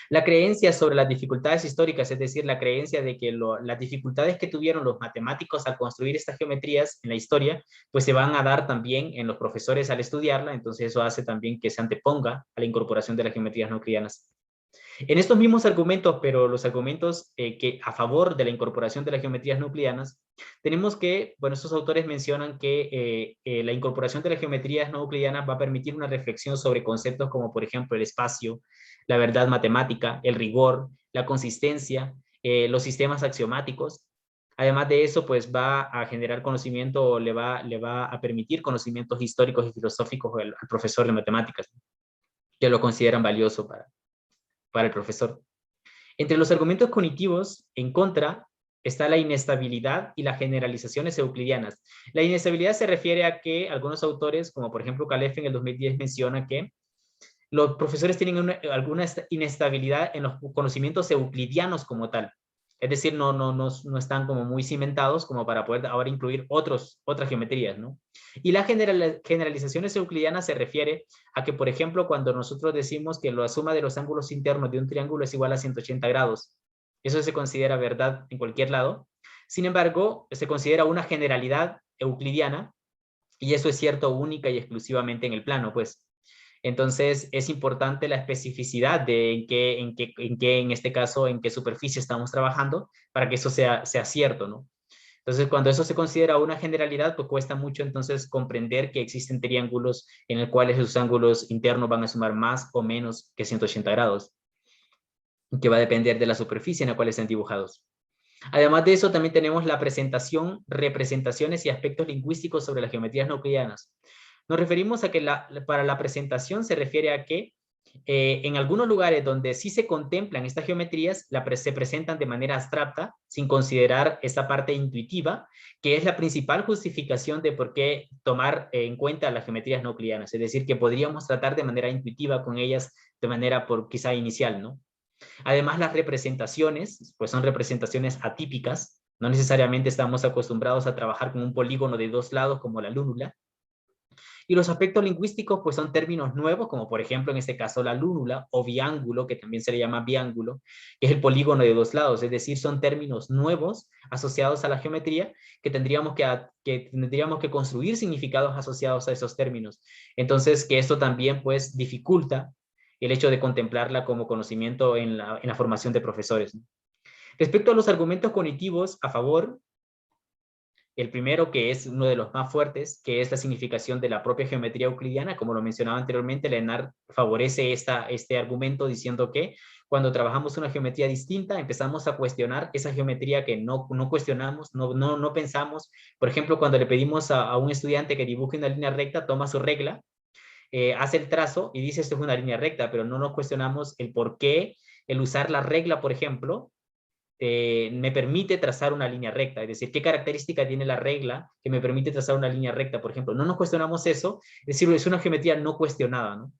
Speaker 2: La creencia sobre las dificultades históricas, es decir, la creencia de que las dificultades que tuvieron los matemáticos al construir estas geometrías en la historia, pues se van a dar también en los profesores al estudiarla, entonces eso hace también que se anteponga a la incorporación de las geometrías no euclidianas. En estos mismos argumentos, pero los argumentos que a favor de la incorporación de las geometrías no euclidianas, tenemos que, bueno, estos autores mencionan que la incorporación de las geometrías no euclidianas va a permitir una reflexión sobre conceptos como, por ejemplo, el espacio, la verdad matemática, el rigor, la consistencia, los sistemas axiomáticos. Además de eso, pues va a generar conocimiento o le va a permitir conocimientos históricos y filosóficos al profesor de matemáticas, que lo consideran valioso para el profesor. Entre los argumentos cognitivos en contra está la inestabilidad y las generalizaciones euclidianas. La inestabilidad se refiere a que algunos autores, como por ejemplo Calef en el 2010 menciona que los profesores tienen alguna inestabilidad en los conocimientos euclidianos como tal. Es decir, no están como muy cimentados como para poder ahora incluir otras geometrías, ¿no? Y las generalizaciones euclidianas se refiere a que, por ejemplo, cuando nosotros decimos que la suma de los ángulos internos de un triángulo es igual a 180 grados, eso se considera verdad en cualquier lado. Sin embargo, se considera una generalidad euclidiana y eso es cierto única y exclusivamente en el plano, pues. Entonces, es importante la especificidad de en este caso, en qué superficie estamos trabajando para que eso sea cierto, ¿no? Entonces, cuando eso se considera una generalidad, pues cuesta mucho entonces comprender que existen triángulos en los cuales sus ángulos internos van a sumar más o menos que 180 grados, que va a depender de la superficie en la cual estén dibujados. Además de eso, también tenemos la presentación, representaciones y aspectos lingüísticos sobre las geometrías no euclidianas. Nos referimos a que para la presentación se refiere a que en algunos lugares donde sí se contemplan estas geometrías, se presentan de manera abstracta, sin considerar esta parte intuitiva, que es la principal justificación de por qué tomar en cuenta las geometrías no euclidianas. Es decir, que podríamos tratar de manera intuitiva con ellas de manera quizá inicial, ¿no? Además, las representaciones, pues son representaciones atípicas, no necesariamente estamos acostumbrados a trabajar con un polígono de dos lados como la lúnula, Y los aspectos lingüísticos pues son términos nuevos, como por ejemplo en este caso la lúnula o biángulo, que también se le llama biángulo, que es el polígono de dos lados, es decir, son términos nuevos asociados a la geometría que tendríamos que construir significados asociados a esos términos. Entonces, que esto también pues dificulta el hecho de contemplarla como conocimiento en la formación de profesores, ¿no? Respecto a los argumentos cognitivos a favor, el primero, que es uno de los más fuertes, que es la significación de la propia geometría euclidiana. Como lo mencionaba anteriormente, Leonard favorece este argumento diciendo que cuando trabajamos una geometría distinta, empezamos a cuestionar esa geometría que no cuestionamos, no pensamos. Por ejemplo, cuando le pedimos a un estudiante que dibuje una línea recta, toma su regla, hace el trazo y dice esto es una línea recta, pero no nos cuestionamos el por qué el usar la regla, por ejemplo, me permite trazar una línea recta, es decir, qué característica tiene la regla que me permite trazar una línea recta, por ejemplo. No nos cuestionamos eso, es decir, es una geometría no cuestionada, ¿no?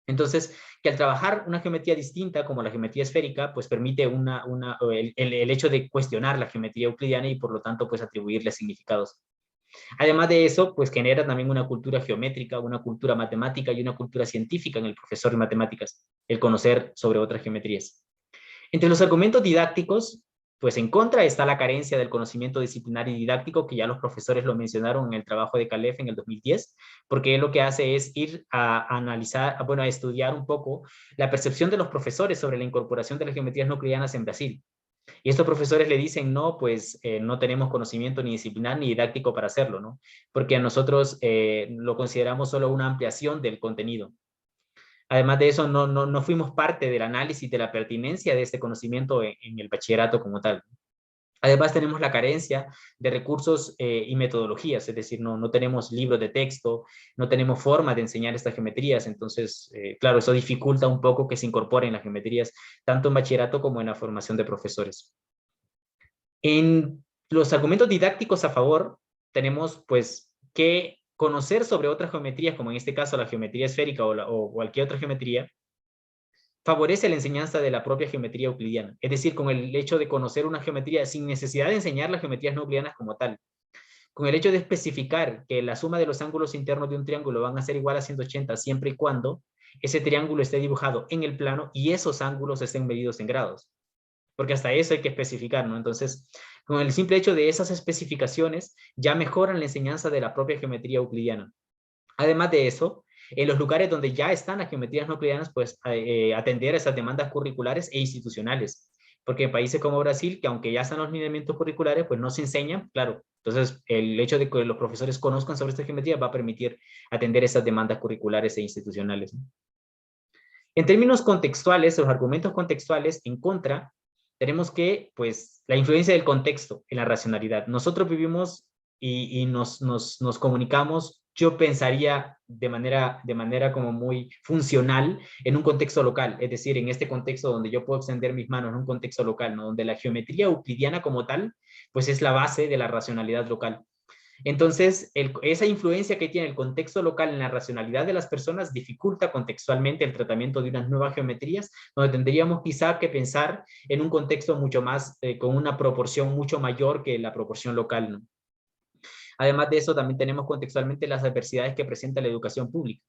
Speaker 2: Entonces, que al trabajar una geometría distinta, como la geometría esférica, pues permite el hecho de cuestionar la geometría euclidiana y por lo tanto, pues atribuirle significados. Además de eso, pues genera también una cultura geométrica, una cultura matemática y una cultura científica en el profesor de matemáticas, el conocer sobre otras geometrías. Entre los argumentos didácticos, pues en contra está la carencia del conocimiento disciplinario y didáctico, que ya los profesores lo mencionaron en el trabajo de Calef en el 2010, porque lo que hace es ir a analizar, bueno, a estudiar un poco la percepción de los profesores sobre la incorporación de las geometrías no euclidianas en Brasil. Y estos profesores le dicen, no, pues no tenemos conocimiento ni disciplinar ni didáctico para hacerlo, ¿no? Porque a nosotros lo consideramos solo una ampliación del contenido. Además de eso, no fuimos parte del análisis de la pertinencia de este conocimiento en el bachillerato como tal. Además, tenemos la carencia de recursos y metodologías, es decir, no tenemos libros de texto, no tenemos forma de enseñar estas geometrías, entonces, claro, eso dificulta un poco que se incorporen las geometrías, tanto en bachillerato como en la formación de profesores. En los argumentos didácticos a favor, tenemos pues que conocer sobre otras geometrías, como en este caso la geometría esférica o cualquier otra geometría, favorece la enseñanza de la propia geometría euclidiana. Es decir, con el hecho de conocer una geometría sin necesidad de enseñar las geometrías no euclidianas como tal, con el hecho de especificar que la suma de los ángulos internos de un triángulo van a ser igual a 180 siempre y cuando ese triángulo esté dibujado en el plano y esos ángulos estén medidos en grados. Porque hasta eso hay que especificar, ¿no? Entonces, con el simple hecho de esas especificaciones, ya mejoran la enseñanza de la propia geometría euclidiana. Además de eso, en los lugares donde ya están las geometrías no euclidianas, pues atender a esas demandas curriculares e institucionales. Porque en países como Brasil, que aunque ya están los lineamientos curriculares, pues no se enseñan, claro. Entonces, el hecho de que los profesores conozcan sobre esta geometría va a permitir atender esas demandas curriculares e institucionales, ¿no? En términos contextuales, los argumentos contextuales en contra, tenemos que, pues, la influencia del contexto en la racionalidad. Nosotros vivimos y nos comunicamos, yo pensaría de manera como muy funcional en un contexto local, es decir, en este contexto donde yo puedo extender mis manos en un contexto local, ¿no? Donde la geometría euclidiana como tal, pues es la base de la racionalidad local. Entonces, esa influencia que tiene el contexto local en la racionalidad de las personas dificulta contextualmente el tratamiento de unas nuevas geometrías, donde tendríamos quizá que pensar en un contexto mucho más, con una proporción mucho mayor que la proporción local, ¿no? Además de eso, también tenemos contextualmente las adversidades que presenta la educación pública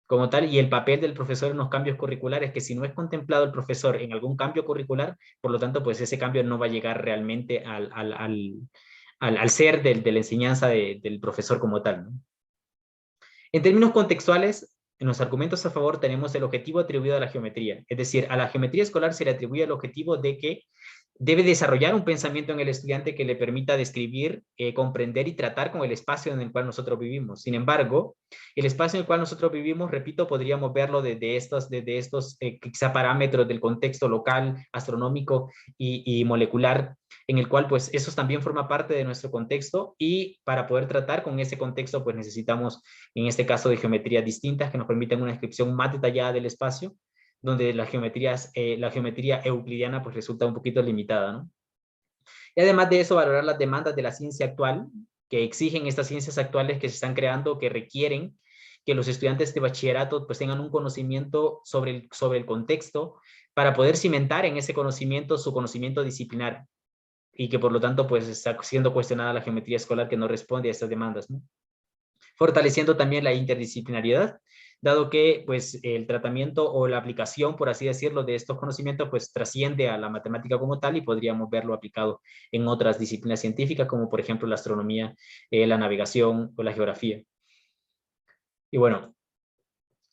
Speaker 2: como tal, y el papel del profesor en los cambios curriculares, que si no es contemplado el profesor en algún cambio curricular, por lo tanto, pues ese cambio no va a llegar realmente al ser de la enseñanza del profesor como tal, ¿no? En términos contextuales, en los argumentos a favor tenemos el objetivo atribuido a la geometría, es decir, a la geometría escolar se le atribuye el objetivo de que debe desarrollar un pensamiento en el estudiante que le permita describir, comprender y tratar con el espacio en el cual nosotros vivimos. Sin embargo, el espacio en el cual nosotros vivimos, repito, podríamos verlo desde estos quizá parámetros del contexto local, astronómico y molecular, en el cual pues eso también forma parte de nuestro contexto y para poder tratar con ese contexto pues necesitamos en este caso de geometrías distintas que nos permitan una descripción más detallada del espacio, donde la geometría euclidiana pues resulta un poquito limitada, ¿no? Y además de eso, valorar las demandas de la ciencia actual, que exigen estas ciencias actuales que se están creando, que requieren que los estudiantes de bachillerato pues tengan un conocimiento sobre el contexto para poder cimentar en ese conocimiento su conocimiento disciplinar y que por lo tanto pues está siendo cuestionada la geometría escolar que no responde a estas demandas, ¿no? fortaleciendo también la interdisciplinariedad, dado que pues el tratamiento o la aplicación, por así decirlo, de estos conocimientos pues trasciende a la matemática como tal y podríamos verlo aplicado en otras disciplinas científicas como por ejemplo la astronomía, la navegación o la geografía. Y bueno,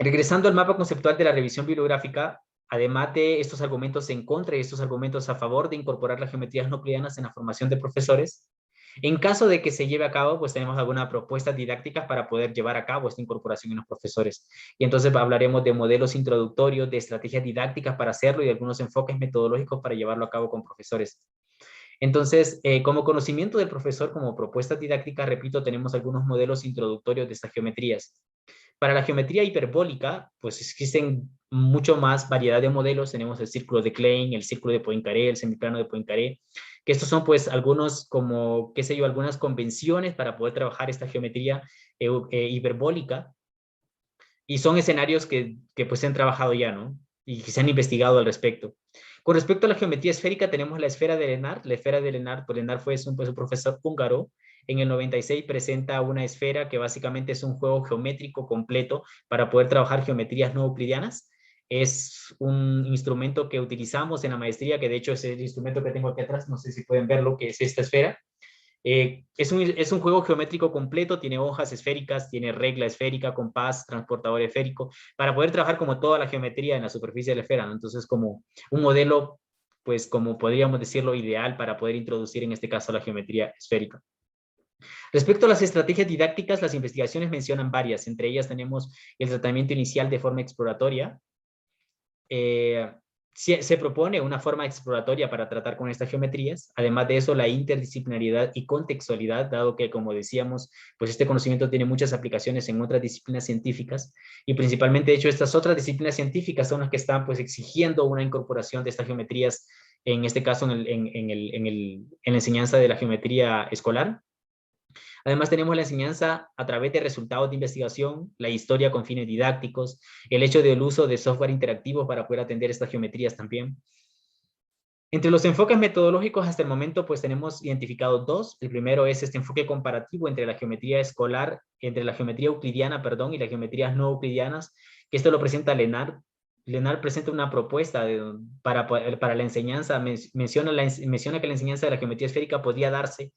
Speaker 2: regresando al mapa conceptual de la revisión bibliográfica, además de estos argumentos en contra y estos argumentos a favor de incorporar las geometrías no euclidianas en la formación de profesores, en caso de que se lleve a cabo, pues tenemos algunas propuestas didácticas para poder llevar a cabo esta incorporación en los profesores. Y entonces hablaremos de modelos introductorios, de estrategias didácticas para hacerlo y de algunos enfoques metodológicos para llevarlo a cabo con profesores. Entonces, como conocimiento del profesor, como propuestas didácticas, repito, tenemos algunos modelos introductorios de estas geometrías. Para la geometría hiperbólica, pues existen mucho más variedad de modelos. Tenemos el círculo de Klein, el círculo de Poincaré, el semiplano de Poincaré, que estos son pues algunos como, qué sé yo, algunas convenciones para poder trabajar esta geometría hiperbólica. Y son escenarios que pues se han trabajado ya, ¿no? Y que se han investigado al respecto. Con respecto a la geometría esférica, tenemos la esfera de Lenard. La esfera de Lenard, pues Lenard fue un profesor húngaro. En el 96 presenta una esfera que básicamente es un juego geométrico completo para poder trabajar geometrías no euclidianas. Es un instrumento que utilizamos en la maestría, que de hecho es el instrumento que tengo aquí atrás, no sé si pueden verlo, que es esta esfera. Es un juego geométrico completo, tiene hojas esféricas, tiene regla esférica, compás, transportador esférico, para poder trabajar como toda la geometría en la superficie de la esfera, ¿no? Entonces, como un modelo, pues como podríamos decirlo, ideal para poder introducir en este caso la geometría esférica. Respecto a las estrategias didácticas, las investigaciones mencionan varias. Entre ellas tenemos el tratamiento inicial de forma exploratoria. Se propone una forma exploratoria para tratar con estas geometrías. Además de eso, la interdisciplinariedad y contextualidad, dado que, como decíamos, pues este conocimiento tiene muchas aplicaciones en otras disciplinas científicas y principalmente, de hecho, estas otras disciplinas científicas son las que están pues exigiendo una incorporación de estas geometrías, en este caso en la enseñanza de la geometría escolar. Además tenemos la enseñanza a través de resultados de investigación, la historia con fines didácticos, el hecho del uso de software interactivo para poder atender estas geometrías también. Entre los enfoques metodológicos hasta el momento pues tenemos identificado dos. El primero es este enfoque comparativo entre la geometría escolar, entre la geometría euclidiana, perdón, y las geometrías no euclidianas, que esto lo presenta Lenard. Lenard presenta una propuesta para la enseñanza, menciona que la enseñanza de la geometría esférica podía darse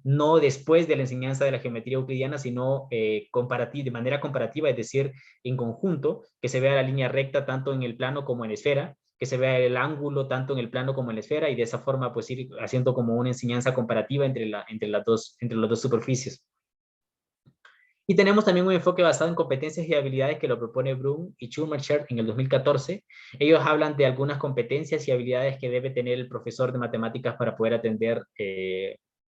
Speaker 2: no después de la enseñanza de la geometría euclidiana, sino de manera comparativa, es decir, en conjunto, que se vea la línea recta tanto en el plano como en la esfera, que se vea el ángulo tanto en el plano como en la esfera, y de esa forma pues ir haciendo como una enseñanza comparativa entre las dos superficies. Y tenemos también un enfoque basado en competencias y habilidades que lo propone Brun y Schumacher en el 2014. Ellos hablan de algunas competencias y habilidades que debe tener el profesor de matemáticas para poder atender,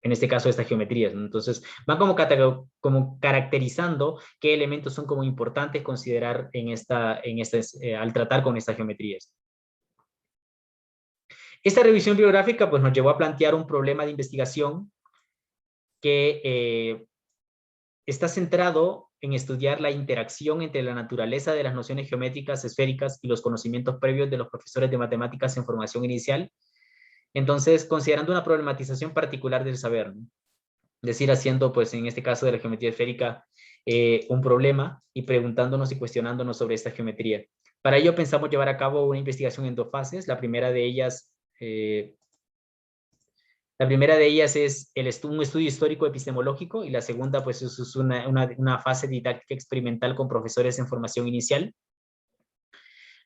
Speaker 2: en este caso, estas geometrías, ¿no? Entonces, van como caracterizando qué elementos son como importantes considerar al tratar con estas geometrías. Esta revisión bibliográfica pues, nos llevó a plantear un problema de investigación que está centrado en estudiar la interacción entre la naturaleza de las nociones geométricas esféricas y los conocimientos previos de los profesores de matemáticas en formación inicial. Entonces, considerando una problematización particular del saber, ¿no? Es decir, haciendo, pues, en este caso de la geometría esférica, un problema y preguntándonos y cuestionándonos sobre esta geometría. Para ello pensamos llevar a cabo una investigación en dos fases. La primera de ellas es un estudio histórico epistemológico y la segunda pues es una fase didáctica experimental con profesores en formación inicial.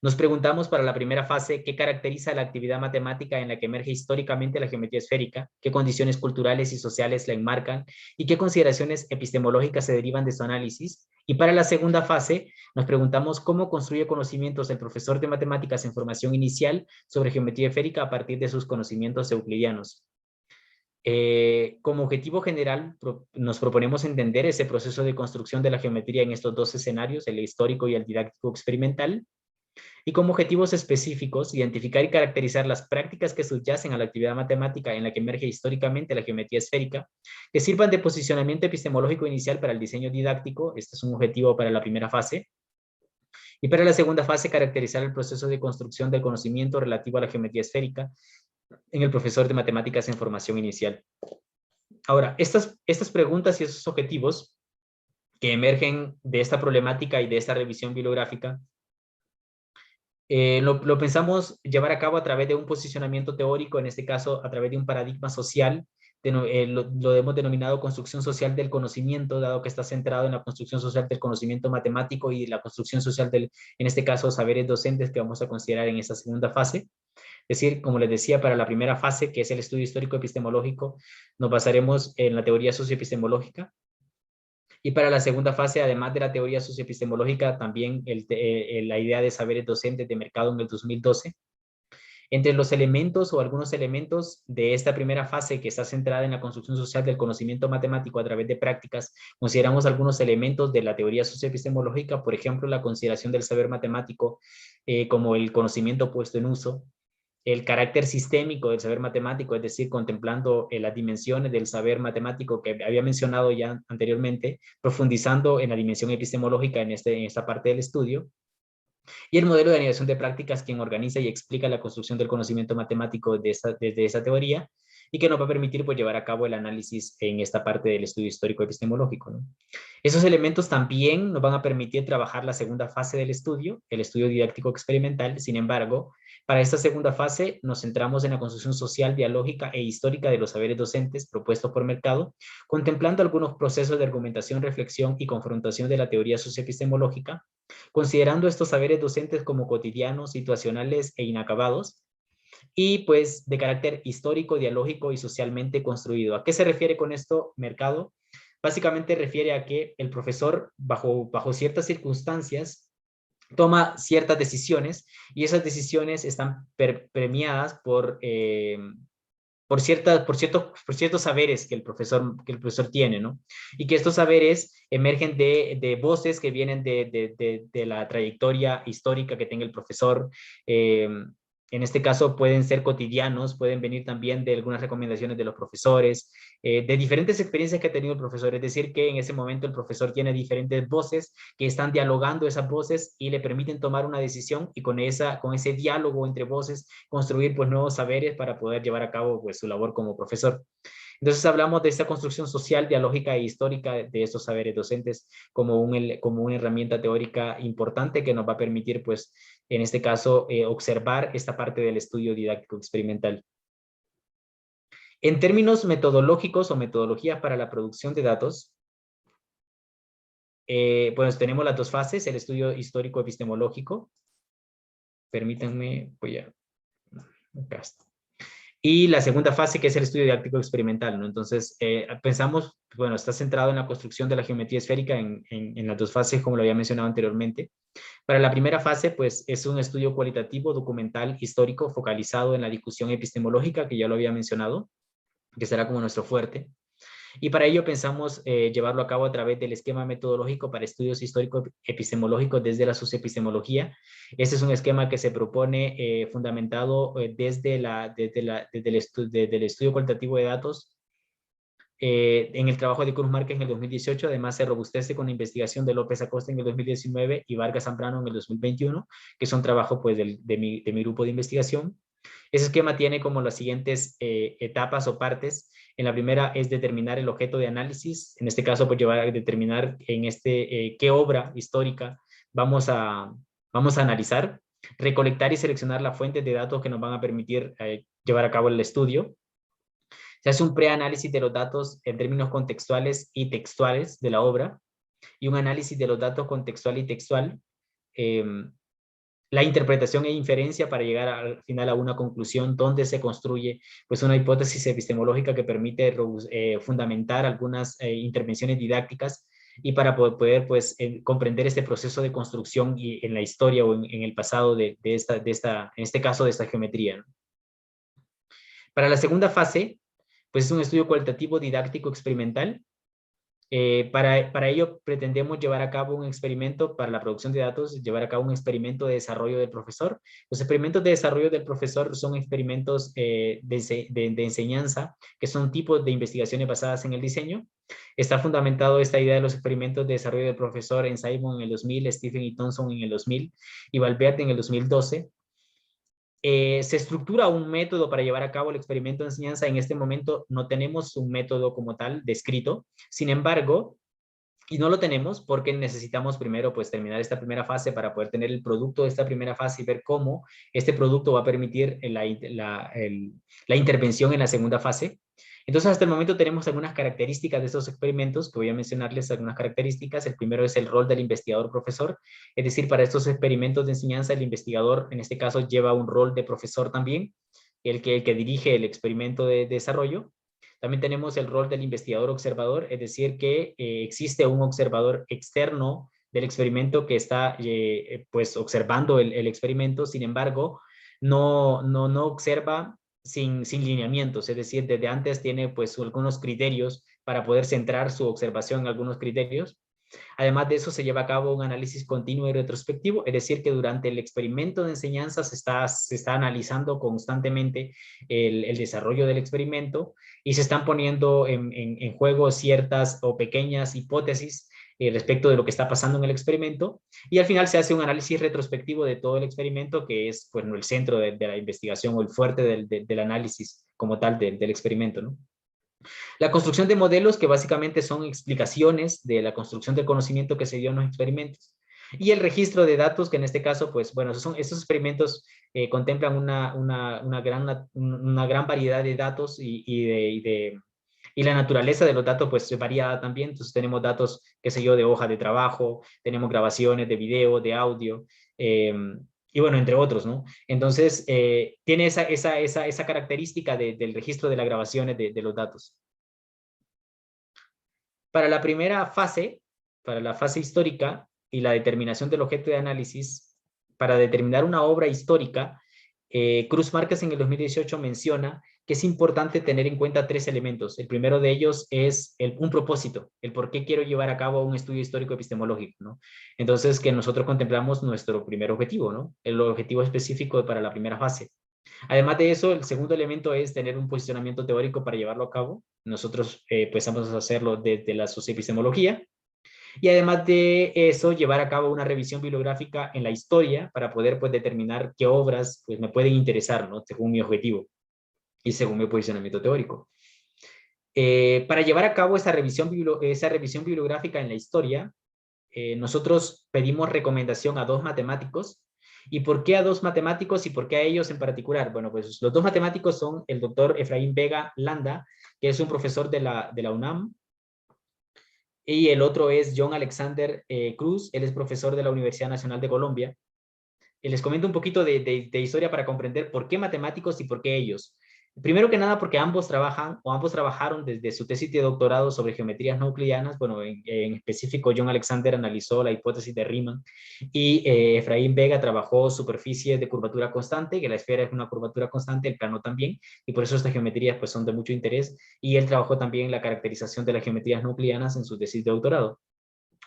Speaker 2: Nos preguntamos para la primera fase qué caracteriza la actividad matemática en la que emerge históricamente la geometría esférica, qué condiciones culturales y sociales la enmarcan y qué consideraciones epistemológicas se derivan de su análisis. Y para la segunda fase nos preguntamos cómo construye conocimientos el profesor de matemáticas en formación inicial sobre geometría esférica a partir de sus conocimientos euclidianos. Como objetivo general, nos proponemos entender ese proceso de construcción de la geometría en estos dos escenarios, el histórico y el didáctico experimental, y como objetivos específicos, identificar y caracterizar las prácticas que subyacen a la actividad matemática en la que emerge históricamente la geometría esférica, que sirvan de posicionamiento epistemológico inicial para el diseño didáctico. Este es un objetivo para la primera fase. Y para la segunda fase, caracterizar el proceso de construcción del conocimiento relativo a la geometría esférica en el profesor de matemáticas en formación inicial. Ahora, estas preguntas y esos objetivos que emergen de esta problemática y de esta revisión bibliográfica, lo pensamos llevar a cabo a través de un posicionamiento teórico, en este caso a través de un paradigma social, lo hemos denominado construcción social del conocimiento, dado que está centrado en la construcción social del conocimiento matemático y la construcción social del, en este caso, saberes docentes que vamos a considerar en esta segunda fase. Es decir, como les decía, para la primera fase, que es el estudio histórico epistemológico, nos basaremos en la teoría socioepistemológica. Y para la segunda fase, además de la teoría socioepistemológica, también la idea de saberes docentes de mercado en el 2012. Entre los elementos o algunos elementos de esta primera fase que está centrada en la construcción social del conocimiento matemático a través de prácticas, consideramos algunos elementos de la teoría socioepistemológica, por ejemplo, la consideración del saber matemático como el conocimiento puesto en uso, el carácter sistémico del saber matemático, es decir, contemplando las dimensiones del saber matemático que había mencionado ya anteriormente, profundizando en la dimensión epistemológica en esta parte del estudio, y el modelo de anidación de prácticas, quien organiza y explica la construcción del conocimiento matemático desde esa teoría, y que nos va a permitir pues, llevar a cabo el análisis en esta parte del estudio histórico epistemológico, ¿no? Esos elementos también nos van a permitir trabajar la segunda fase del estudio, el estudio didáctico experimental. Sin embargo, para esta segunda fase nos centramos en la construcción social, dialógica e histórica de los saberes docentes propuestos por Mercado, contemplando algunos procesos de argumentación, reflexión y confrontación de la teoría socioepistemológica, considerando estos saberes docentes como cotidianos, situacionales e inacabados, y pues de carácter histórico, dialógico y socialmente construido. ¿A qué se refiere con esto, Mercado? Básicamente refiere a que el profesor, bajo ciertas circunstancias, toma ciertas decisiones y esas decisiones están premiadas por ciertos saberes que el profesor tiene, ¿no? Y que estos saberes emergen de voces que vienen de la trayectoria histórica que tenga el profesor. En este caso pueden ser cotidianos, pueden venir también de algunas recomendaciones de los profesores, de diferentes experiencias que ha tenido el profesor. Es decir, que en ese momento el profesor tiene diferentes voces que están dialogando esas voces y le permiten tomar una decisión y con ese diálogo entre voces construir pues nuevos saberes para poder llevar a cabo pues su labor como profesor. Entonces hablamos de esta construcción social, dialógica e histórica de estos saberes docentes como una herramienta teórica importante que nos va a permitir, pues, en este caso, observar esta parte del estudio didáctico experimental. En términos metodológicos o metodologías para la producción de datos, pues tenemos las dos fases, el estudio histórico epistemológico. Permítanme, voy a... Acá está. Y la segunda fase, que es el estudio didáctico experimental, ¿no? Entonces, pensamos, bueno, está centrado en la construcción de la geometría esférica en las dos fases, como lo había mencionado anteriormente. Para la primera fase, pues, es un estudio cualitativo, documental, histórico, focalizado en la discusión epistemológica, que ya lo había mencionado, que será como nuestro fuerte. Y para ello pensamos llevarlo a cabo a través del esquema metodológico para estudios histórico-epistemológicos desde la socioepistemología. Este es un esquema que se propone fundamentado desde el estudio cualitativo de datos en el trabajo de Cruz Márquez en el 2018, además se robustece con la investigación de López Acosta en el 2019 y Vargas Zambrano en el 2021, que son trabajos pues, de mi grupo de investigación. Ese esquema tiene como las siguientes etapas o partes. En la primera es determinar el objeto de análisis, en este caso pues llevar a determinar qué obra histórica vamos a analizar, recolectar y seleccionar las fuentes de datos que nos van a permitir llevar a cabo el estudio. Se hace un preanálisis de los datos en términos contextuales y textuales de la obra y un análisis de los datos contextual y textual, la interpretación e inferencia para llegar al final a una conclusión donde se construye pues, una hipótesis epistemológica que permite fundamentar algunas intervenciones didácticas y para poder pues, comprender este proceso de construcción y en la historia o en el pasado en este caso de esta geometría, ¿no? Para la segunda fase, pues es un estudio cualitativo, didáctico, experimental. Para ello pretendemos llevar a cabo un experimento para la producción de datos, llevar a cabo un experimento de desarrollo del profesor. Los experimentos de desarrollo del profesor son experimentos de enseñanza, que son tipos de investigaciones basadas en el diseño. Está fundamentado esta idea de los experimentos de desarrollo del profesor en Simon en el 2000, Stephen y Thompson en el 2000 y Valverde en el 2012. Se estructura un método para llevar a cabo el experimento de enseñanza. En este momento no tenemos un método como tal descrito. Sin embargo, Y no lo tenemos porque necesitamos primero pues terminar esta primera fase para poder tener el producto de esta primera fase y ver cómo este producto va a permitir la intervención en la segunda fase. Entonces, hasta el momento tenemos algunas características de estos experimentos, que voy a mencionarles algunas características. El primero es el rol del investigador-profesor, es decir, para estos experimentos de enseñanza, el investigador, en este caso, lleva un rol de profesor también, el que dirige el experimento de desarrollo. También tenemos el rol del investigador-observador, es decir, que existe un observador externo del experimento que está pues observando el experimento, sin embargo, no observa sin lineamientos, es decir, desde antes tiene pues algunos criterios para poder centrar su observación en algunos criterios. Además de eso, se lleva a cabo un análisis continuo y retrospectivo, es decir, que durante el experimento de enseñanza se está analizando constantemente el desarrollo del experimento y se están poniendo en juego ciertas o pequeñas hipótesis respecto de lo que está pasando en el experimento, y al final se hace un análisis retrospectivo de todo el experimento, que es bueno, el centro de la investigación o el fuerte del análisis como tal del experimento, ¿no? La construcción de modelos, que básicamente son explicaciones de la construcción del conocimiento que se dio en los experimentos. Y el registro de datos, que en este caso, pues bueno, estos experimentos contemplan una gran variedad de datos y la naturaleza de los datos pues varía también. Entonces tenemos datos, qué sé yo, de hoja de trabajo, tenemos grabaciones de video, de audio, y bueno, entre otros, ¿no? Entonces, tiene esa característica del registro de las grabaciones de los datos. Para la primera fase, para la fase histórica y la determinación del objeto de análisis, para determinar una obra histórica, Cruz Márquez en el 2018 menciona que es importante tener en cuenta 3 elementos. El primero de ellos es un propósito, el por qué quiero llevar a cabo un estudio histórico epistemológico, ¿no? Entonces, que nosotros contemplamos nuestro primer objetivo, ¿no? El objetivo específico para la primera fase. Además de eso, el segundo elemento es tener un posicionamiento teórico para llevarlo a cabo. Nosotros pues vamos a hacerlo desde la socioepistemología. Y además de eso, llevar a cabo una revisión bibliográfica en la historia para poder pues determinar qué obras pues me pueden interesar, ¿no? Según mi objetivo y según mi posicionamiento teórico. Para llevar a cabo esa revisión bibliográfica en la historia, nosotros pedimos recomendación a 2 matemáticos. ¿Y por qué a 2 matemáticos y por qué a ellos en particular? Bueno, pues los 2 matemáticos son el doctor Efraín Vega Landa, que es un profesor de la UNAM, y el otro es John Alexander Cruz, él es profesor de la Universidad Nacional de Colombia. Y les comento un poquito de historia para comprender por qué matemáticos y por qué ellos. Primero que nada, porque ambos trabajaron desde su tesis de doctorado sobre geometrías no euclidianas. Bueno, en específico, John Alexander analizó la hipótesis de Riemann y Efraín Vega trabajó superficies de curvatura constante, que la esfera es una curvatura constante, el plano también, y por eso estas geometrías pues, son de mucho interés. Y él trabajó también la caracterización de las geometrías no euclidianas en su tesis de doctorado.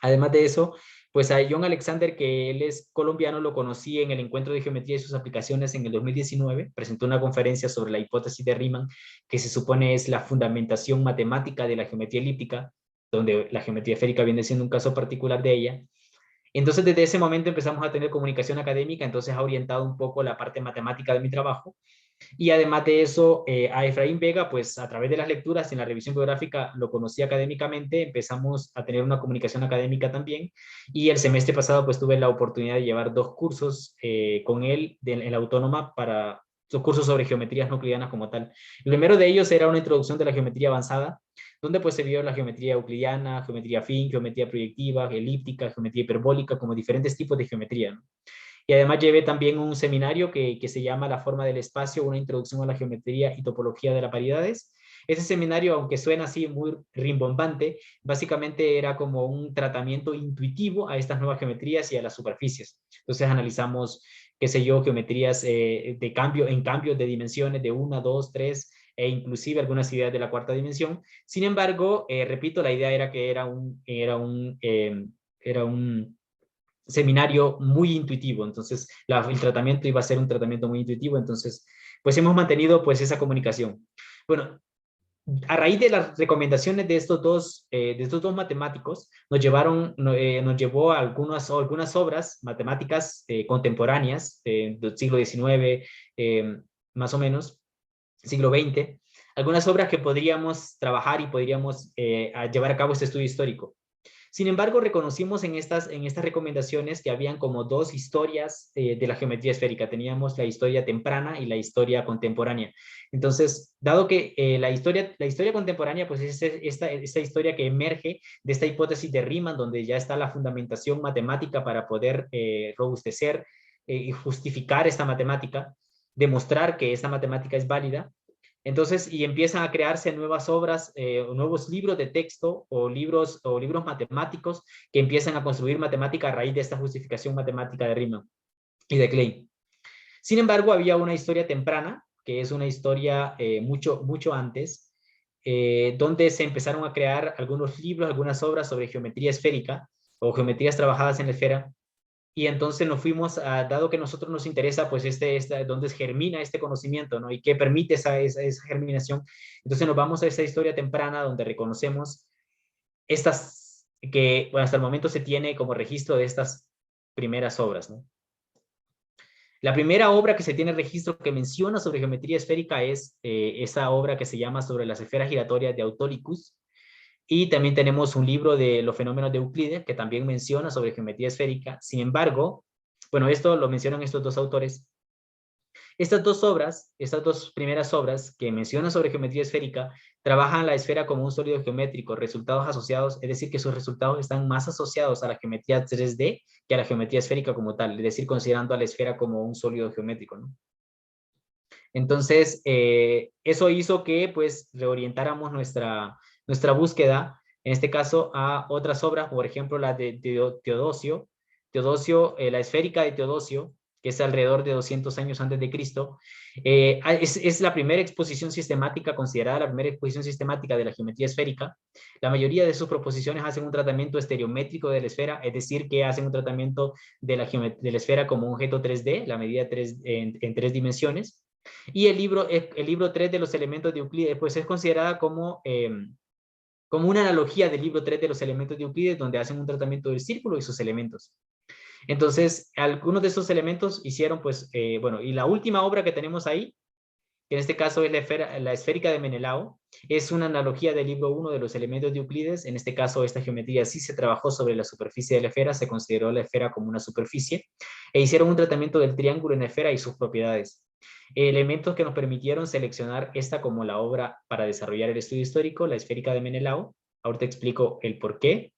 Speaker 2: Además de eso, pues a John Alexander, que él es colombiano, lo conocí en el encuentro de geometría y sus aplicaciones en el 2019. Presentó una conferencia sobre la hipótesis de Riemann, que se supone es la fundamentación matemática de la geometría elíptica, donde la geometría esférica viene siendo un caso particular de ella. Entonces, desde ese momento empezamos a tener comunicación académica, entonces ha orientado un poco la parte matemática de mi trabajo. Y además de eso, a Efraín Vega, pues a través de las lecturas en la revisión biográfica lo conocí académicamente, empezamos a tener una comunicación académica también, y el semestre pasado pues tuve la oportunidad de llevar 2 cursos con él en la Autónoma para sus cursos sobre geometrías no euclidianas como tal. El primero de ellos era una introducción de la geometría avanzada, donde pues se vio la geometría euclidiana, geometría afín, geometría proyectiva, elíptica, geometría hiperbólica, como diferentes tipos de geometría, ¿no? Y además llevé también un seminario que se llama La forma del espacio, una introducción a la geometría y topología de las variedades. Ese seminario, aunque suena así muy rimbombante, básicamente era como un tratamiento intuitivo a estas nuevas geometrías y a las superficies. Entonces analizamos, qué sé yo, geometrías en cambios de dimensiones de 1, 2, 3, e inclusive algunas ideas de la 4ª dimensión. Sin embargo, repito, la idea era que era un seminario muy intuitivo, entonces el tratamiento iba a ser un tratamiento muy intuitivo, entonces pues hemos mantenido pues esa comunicación. Bueno, a raíz de las recomendaciones de estos dos matemáticos, nos llevó a algunas obras matemáticas contemporáneas del siglo XIX, más o menos, siglo XX, algunas obras que podríamos trabajar y podríamos llevar a cabo este estudio histórico. Sin embargo, reconocimos en estas recomendaciones que habían como dos historias de la geometría esférica. Teníamos la historia temprana y la historia contemporánea. Entonces, dado que la historia contemporánea, pues es esta historia que emerge de esta hipótesis de Riemann, donde ya está la fundamentación matemática para poder robustecer y justificar esta matemática, demostrar que esta matemática es válida. Entonces, y empiezan a crearse nuevas obras, nuevos libros de texto o libros matemáticos que empiezan a construir matemática a raíz de esta justificación matemática de Riemann y de Klein. Sin embargo, había una historia temprana, que es una historia mucho antes, donde se empezaron a crear algunos libros, algunas obras sobre geometría esférica o geometrías trabajadas en la esfera. Y entonces nos fuimos, dado que a nosotros nos interesa, pues dónde germina este conocimiento, ¿no? Y qué permite esa germinación. Entonces nos vamos a esa historia temprana donde reconocemos estas que, bueno, hasta el momento se tiene como registro de estas primeras obras, ¿no? La primera obra que se tiene registro que menciona sobre geometría esférica es esa obra que se llama Sobre las esferas giratorias de Autolycus. Y también tenemos un libro de los fenómenos de Euclides que también menciona sobre geometría esférica. Sin embargo, bueno, esto lo mencionan estos dos autores. Estas dos primeras obras que mencionan sobre geometría esférica, trabajan la esfera como un sólido geométrico, resultados asociados, es decir, que sus resultados están más asociados a la geometría 3D que a la geometría esférica como tal, es decir, considerando a la esfera como un sólido geométrico, ¿no? Entonces, eso hizo que pues reorientáramos nuestra búsqueda, en este caso, a otras obras, por ejemplo, la de Teodosio, la esférica de Teodosio, que es alrededor de 200 años antes de Cristo, es la primera exposición sistemática, considerada la primera exposición sistemática de la geometría esférica. La mayoría de sus proposiciones hacen un tratamiento estereométrico de la esfera, es decir, que hacen un tratamiento de la esfera como un objeto 3D, la medida en 3 dimensiones. Y el libro 3 de los elementos de Euclides, pues es considerada como una analogía del libro 3 de los elementos de Euclides, donde hacen un tratamiento del círculo y sus elementos. Entonces, algunos de esos elementos hicieron, pues, bueno, y la última obra que tenemos ahí, que en este caso es la esférica de Menelao, es una analogía del libro 1 de los elementos de Euclides. En este caso, esta geometría sí se trabajó sobre la superficie de la esfera, se consideró la esfera como una superficie, e hicieron un tratamiento del triángulo en la esfera y sus propiedades. Elementos que nos permitieron seleccionar esta como la obra para desarrollar el estudio histórico, la esférica de Menelao. Ahorita explico el por qué.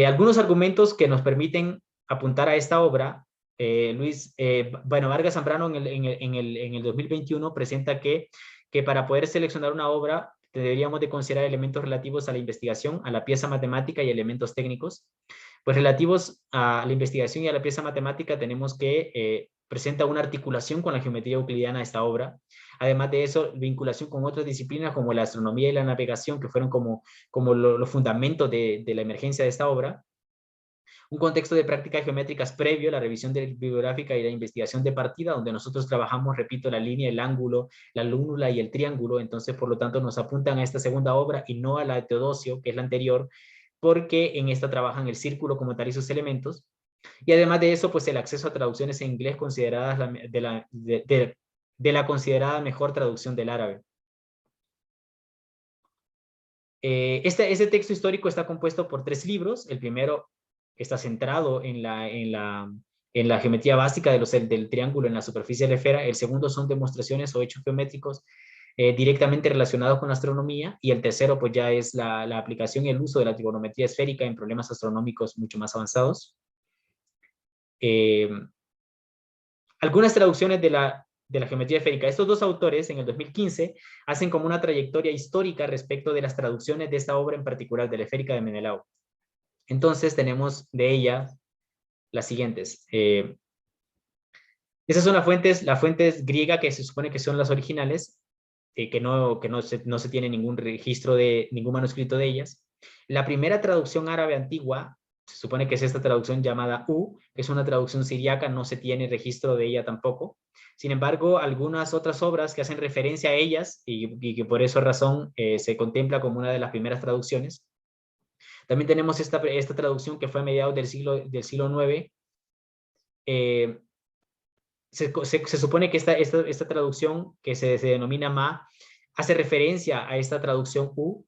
Speaker 2: Algunos argumentos que nos permiten apuntar a esta obra, Vargas Zambrano en el 2021 presenta que para poder seleccionar una obra deberíamos de considerar elementos relativos a la investigación, a la pieza matemática y elementos técnicos. Pues relativos a la investigación y a la pieza matemática tenemos que presenta una articulación con la geometría euclidiana esta obra. Además de eso, vinculación con otras disciplinas como la astronomía y la navegación, que fueron como los fundamentos de la emergencia de esta obra. Un contexto de prácticas geométricas previo, la revisión bibliográfica y la investigación de partida, donde nosotros trabajamos, repito, la línea, el ángulo, la lúnula y el triángulo. Entonces, por lo tanto, nos apuntan a esta segunda obra y no a la de Teodosio, que es la anterior, porque en esta trabajan el círculo como tal y sus elementos. Y además de eso, pues el acceso a traducciones en inglés consideradas de la considerada mejor traducción del árabe. Este texto histórico está compuesto por 3 libros. El primero está centrado en la geometría básica del triángulo en la superficie de la esfera. El segundo son demostraciones o hechos geométricos directamente relacionados con la astronomía, y el tercero pues ya es la aplicación y el uso de la trigonometría esférica en problemas astronómicos mucho más avanzados. Algunas traducciones de la geometría esférica. Estos dos autores en el 2015 hacen como una trayectoria histórica respecto de las traducciones de esta obra en particular, de la esférica de Menelao. Entonces tenemos de ella las siguientes. Esas son las fuentes griegas que se supone que son las originales, que no se tiene ningún registro de ningún manuscrito de ellas. La primera traducción árabe antigua se supone que es esta traducción llamada U, que es una traducción siriaca, no se tiene registro de ella tampoco. Sin embargo, algunas otras obras que hacen referencia a ellas y que por esa razón se contempla como una de las primeras traducciones. También tenemos esta traducción que fue a mediados del siglo IX. Se supone que esta traducción, que se denomina Ma, hace referencia a esta traducción U,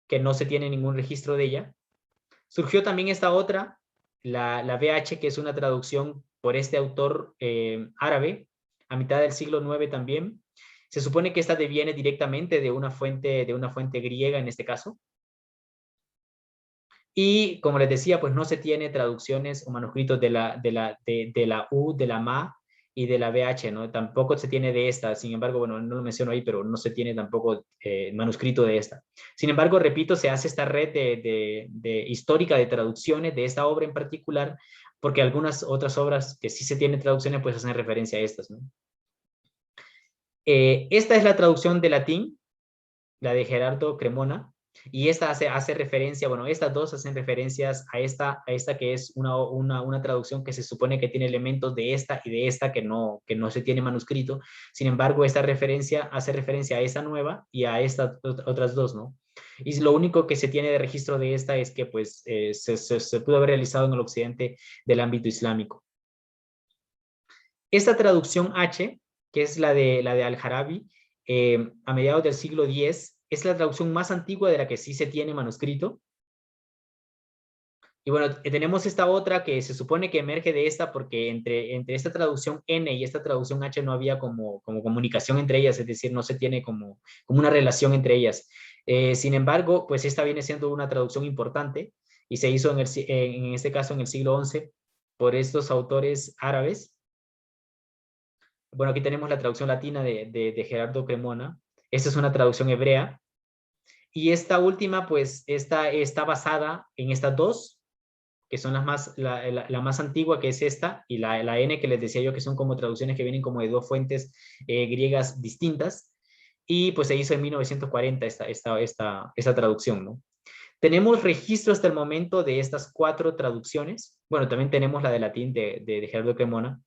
Speaker 2: que no se tiene ningún registro de ella. Surgió también esta otra, la BH, que es una traducción por este autor árabe, a mitad del siglo IX también. Se supone que esta deviene directamente de una fuente griega en este caso. Y como les decía, pues no se tiene traducciones o manuscritos de la U, de la MA y de la BH, ¿no? Tampoco se tiene de esta, sin embargo, bueno, no lo menciono ahí, pero no se tiene tampoco manuscrito de esta. Sin embargo, repito, se hace esta red histórica de traducciones de esta obra en particular, porque algunas otras obras que sí se tienen traducciones, pues hacen referencia a estas, ¿no? Esta es la traducción de latín, la de Gerardo Cremona, y esta hace referencia, bueno, estas dos hacen referencias a esta que es una traducción que se supone que tiene elementos de esta y de esta que no se tiene manuscrito. Sin embargo, esta referencia hace referencia a esta nueva y a estas otras dos, ¿no? Y lo único que se tiene de registro de esta es que pues se pudo haber realizado en el occidente del ámbito islámico. Esta traducción H, que es la de Al-Jarabi, a mediados del siglo X, es la traducción más antigua de la que sí se tiene manuscrito. Y bueno, tenemos esta otra que se supone que emerge de esta porque entre esta traducción N y esta traducción H no había como comunicación entre ellas, es decir, no se tiene como una relación entre ellas. Sin embargo, pues esta viene siendo una traducción importante y se hizo en este caso en el siglo XI por estos autores árabes. Bueno, aquí tenemos la traducción latina de Gerardo Cremona. Esta es una traducción hebrea. Y esta última, pues, está basada en estas dos, que son la más antigua, que es esta, y la N, que les decía yo, que son como traducciones que vienen como de dos fuentes griegas distintas. Y pues se hizo en 1940 esta traducción, ¿no? Tenemos registro hasta el momento de estas 4 traducciones. Bueno, también tenemos la de latín de Gerardo Cremona.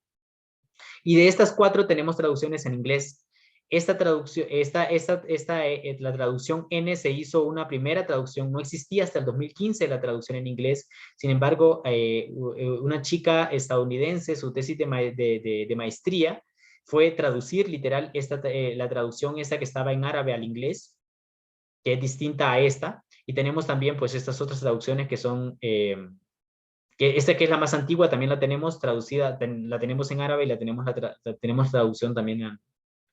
Speaker 2: Y de estas 4 tenemos traducciones en inglés. Esta traducción, la traducción N se hizo una primera traducción, no existía hasta el 2015 la traducción en inglés. Sin embargo, una chica estadounidense, su tesis de maestría fue traducir literal la traducción esta que estaba en árabe al inglés, que es distinta a esta. Y tenemos también pues estas otras traducciones que son que esta que es la más antigua también la tenemos traducida, la tenemos en árabe y la tenemos traducción también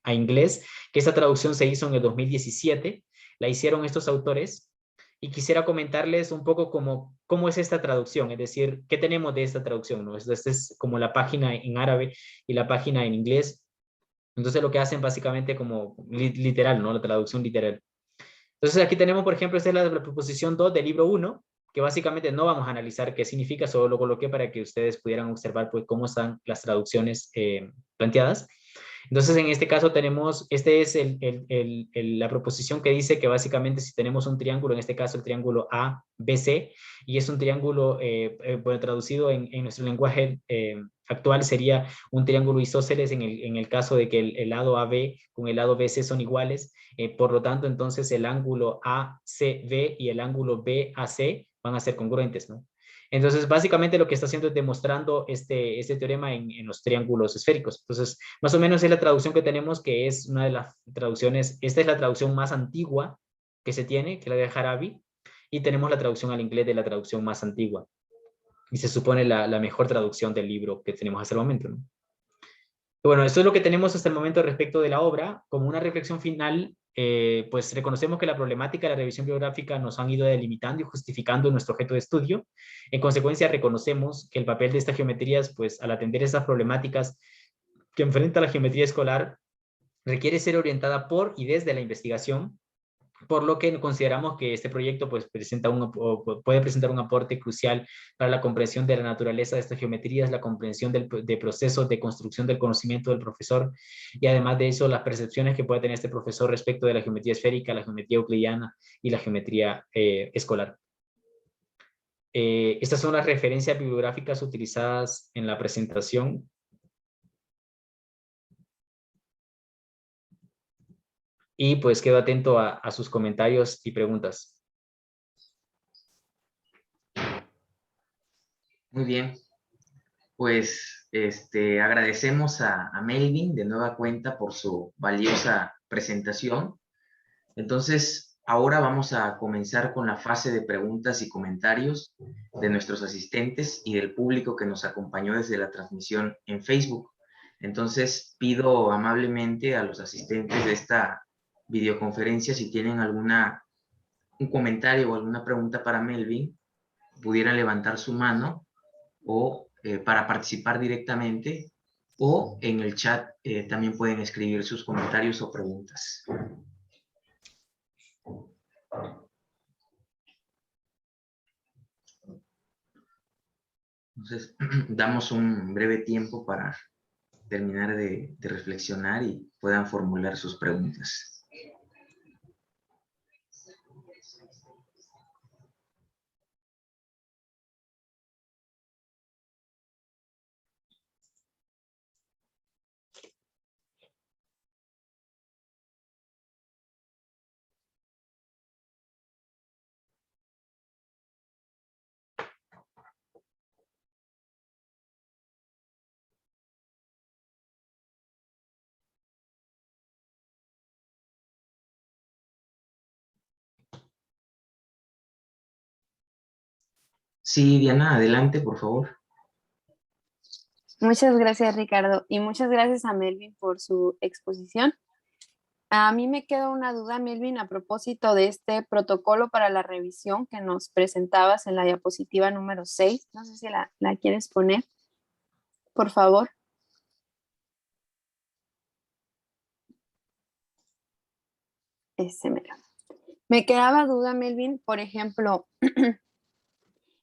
Speaker 2: a inglés, que esta traducción se hizo en el 2017, la hicieron estos autores, y quisiera comentarles un poco cómo es esta traducción, es decir, qué tenemos de esta traducción, ¿no? Esta es como la página en árabe y la página en inglés. Entonces lo que hacen básicamente como literal, ¿no? La traducción literal. Entonces aquí tenemos, por ejemplo, esta es la proposición 2 del libro 1, que básicamente no vamos a analizar qué significa, solo lo coloqué para que ustedes pudieran observar pues, cómo están las traducciones planteadas. Entonces, en este caso tenemos, la proposición que dice que básicamente si tenemos un triángulo, en este caso el triángulo ABC, y es un triángulo, bueno, traducido en nuestro lenguaje actual sería un triángulo isósceles en el caso de que el lado AB con el lado BC son iguales, por lo tanto, entonces el ángulo ACB y el ángulo BAC van a ser congruentes, ¿no? Entonces, básicamente lo que está haciendo es demostrando este teorema en los triángulos esféricos. Entonces, más o menos es la traducción que tenemos, que es una de las traducciones, esta es la traducción más antigua que se tiene, que es la de Al-Jarabi, y tenemos la traducción al inglés de la traducción más antigua. Y se supone la mejor traducción del libro que tenemos hasta el momento, ¿no? Bueno, eso es lo que tenemos hasta el momento respecto de la obra. Como una reflexión final, pues reconocemos que la problemática de la revisión bibliográfica nos han ido delimitando y justificando nuestro objeto de estudio. En consecuencia, reconocemos que el papel de estas geometrías, pues al atender esas problemáticas que enfrenta la geometría escolar, requiere ser orientada por y desde la investigación, por lo que consideramos que este proyecto pues, puede presentar un aporte crucial para la comprensión de la naturaleza de estas geometrías, la comprensión de procesos de construcción del conocimiento del profesor, y además de eso, las percepciones que puede tener este profesor respecto de la geometría esférica, la geometría euclidiana y la geometría escolar. Estas son las referencias bibliográficas utilizadas en la presentación. Y pues quedo atento a sus comentarios y preguntas.
Speaker 1: Muy bien. Pues agradecemos a Melvin de nueva cuenta por su valiosa presentación. Entonces, Ahora vamos a comenzar con la fase de preguntas y comentarios de nuestros asistentes y del público que nos acompañó desde la transmisión en Facebook. Entonces, pido amablemente a los asistentes de esta videoconferencia, si tienen un comentario o alguna pregunta para Melvin, pudieran levantar su mano o para participar directamente, o en el chat también pueden escribir sus comentarios o preguntas. Entonces, damos un breve tiempo para terminar de reflexionar y puedan formular sus preguntas. Sí, Diana, adelante, por favor.
Speaker 3: Muchas gracias, Ricardo, y muchas gracias a Melvin por su exposición. A mí me queda una duda, Melvin, a propósito de este protocolo para la revisión que nos presentabas en la diapositiva número 6. No sé si la quieres poner, por favor. Me quedaba duda, Melvin, por ejemplo,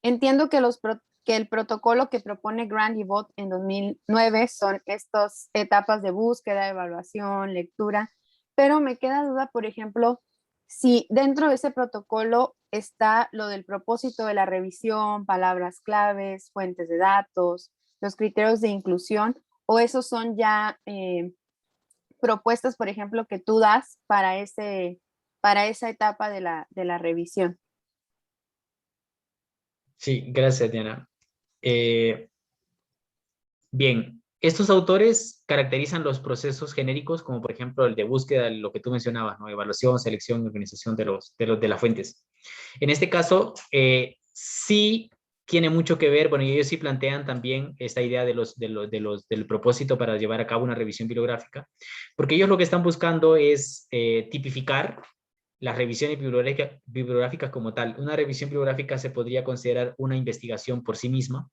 Speaker 3: entiendo que el protocolo que propone Grant y Bot en 2009 son estas etapas de búsqueda, evaluación, lectura, pero me queda duda, por ejemplo, si dentro de ese protocolo está lo del propósito de la revisión, palabras claves, fuentes de datos, los criterios de inclusión, o esos son ya propuestas, por ejemplo, que tú das para esa etapa de la revisión.
Speaker 2: Sí, gracias, Diana. Bien, estos autores caracterizan los procesos genéricos como por ejemplo el de búsqueda, lo que tú mencionabas, ¿no? Evaluación, selección y organización de las fuentes. En este caso, sí tiene mucho que ver, bueno, y ellos sí plantean también esta idea del propósito para llevar a cabo una revisión bibliográfica, porque ellos lo que están buscando es tipificar las revisiones bibliográficas como tal. Una revisión bibliográfica se podría considerar una investigación por sí misma.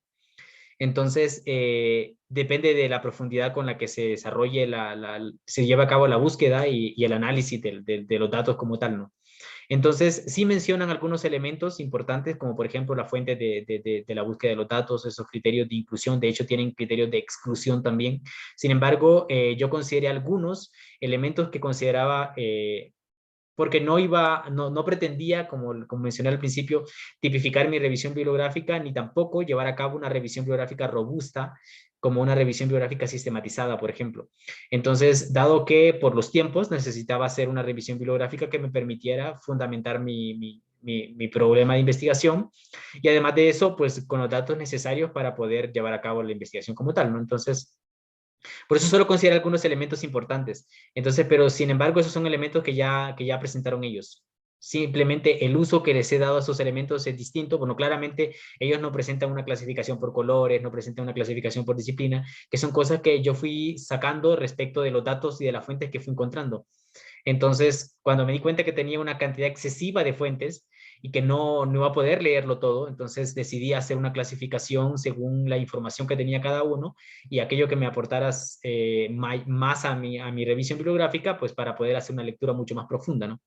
Speaker 2: Entonces, depende de la profundidad con la que se desarrolle, se lleva a cabo la búsqueda y el análisis de los datos como tal, ¿no? Entonces, sí mencionan algunos elementos importantes, como por ejemplo la fuente de la búsqueda de los datos, esos criterios de inclusión, de hecho tienen criterios de exclusión también. Sin embargo, yo consideré algunos elementos que consideraba porque no pretendía, como mencioné al principio, tipificar mi revisión bibliográfica, ni tampoco llevar a cabo una revisión bibliográfica robusta, como una revisión bibliográfica sistematizada, por ejemplo. Entonces, dado que por los tiempos necesitaba hacer una revisión bibliográfica que me permitiera fundamentar mi problema de investigación, y además de eso, pues con los datos necesarios para poder llevar a cabo la investigación como tal, ¿no? Entonces, por eso solo considero algunos elementos importantes. Entonces, pero sin embargo, esos son elementos que ya presentaron ellos. Simplemente el uso que les he dado a esos elementos es distinto. Bueno, claramente ellos no presentan una clasificación por colores, no presentan una clasificación por disciplina, que son cosas que yo fui sacando respecto de los datos y de las fuentes que fui encontrando. Entonces, cuando me di cuenta que tenía una cantidad excesiva de fuentes y que no iba a poder leerlo todo, entonces decidí hacer una clasificación según la información que tenía cada uno y aquello que me aportara más a mi revisión bibliográfica, pues para poder hacer una lectura mucho más profunda, ¿no?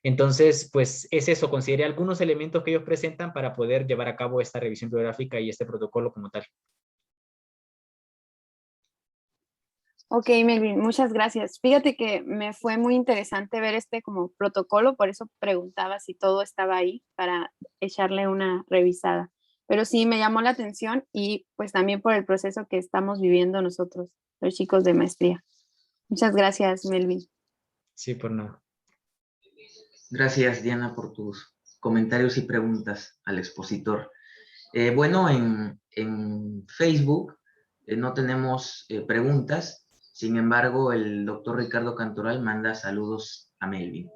Speaker 2: Entonces, pues es eso, consideré algunos elementos que ellos presentan para poder llevar a cabo esta revisión bibliográfica y este protocolo como tal.
Speaker 3: Ok, Melvin, muchas gracias. Fíjate que me fue muy interesante ver este como protocolo, por eso preguntaba si todo estaba ahí para echarle una revisada. Pero sí, me llamó la atención y pues también por el proceso que estamos viviendo nosotros, los chicos de maestría. Muchas gracias, Melvin.
Speaker 2: Sí, por nada.
Speaker 1: Gracias, Diana, por tus comentarios y preguntas al expositor. Bueno, en Facebook no tenemos preguntas, sin embargo, el doctor Ricardo Cantoral manda saludos a Melvin.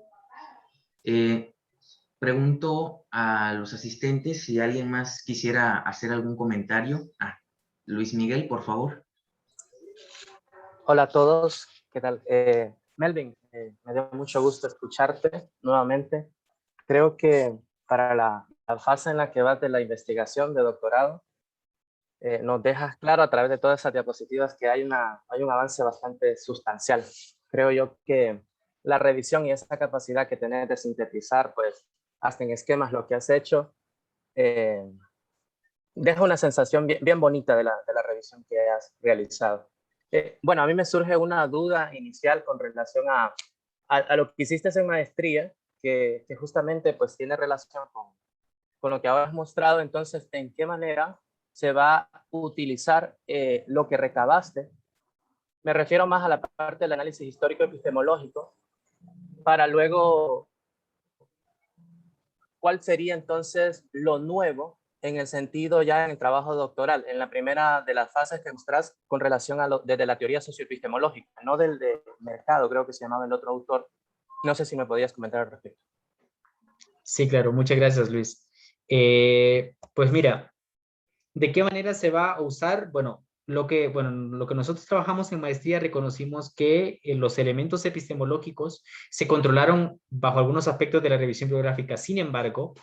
Speaker 1: Pregunto a los asistentes si alguien más quisiera hacer algún comentario. Luis Miguel, por favor.
Speaker 4: Hola a todos, ¿qué tal? Melvin, me dio mucho gusto escucharte nuevamente. Creo que para la fase en la que vas de la investigación de doctorado, nos dejas claro a través de todas esas diapositivas que hay un avance bastante sustancial. Creo yo que la revisión y esa capacidad que tenés de sintetizar, pues, hasta en esquemas lo que has hecho, deja una sensación bien bonita de la revisión que has realizado. Bueno, a mí me surge una duda inicial con relación a lo que hiciste en maestría, que justamente pues tiene relación con lo que ahora has mostrado. Entonces, ¿en qué manera se va a utilizar lo que recabaste? Me refiero más a la parte del análisis histórico epistemológico, para luego, ¿cuál sería entonces lo nuevo en el sentido ya en el trabajo doctoral, en la primera de las fases que mostrás con relación a desde la teoría socioepistemológica, no del de mercado, creo que se llamaba el otro autor? No sé si me podías comentar al respecto.
Speaker 2: Sí, claro, muchas gracias, Luis. Pues mira, ¿de qué manera se va a usar? Bueno, lo que nosotros trabajamos en maestría, reconocimos que los elementos epistemológicos se controlaron bajo algunos aspectos de la revisión bibliográfica. Sin embargo,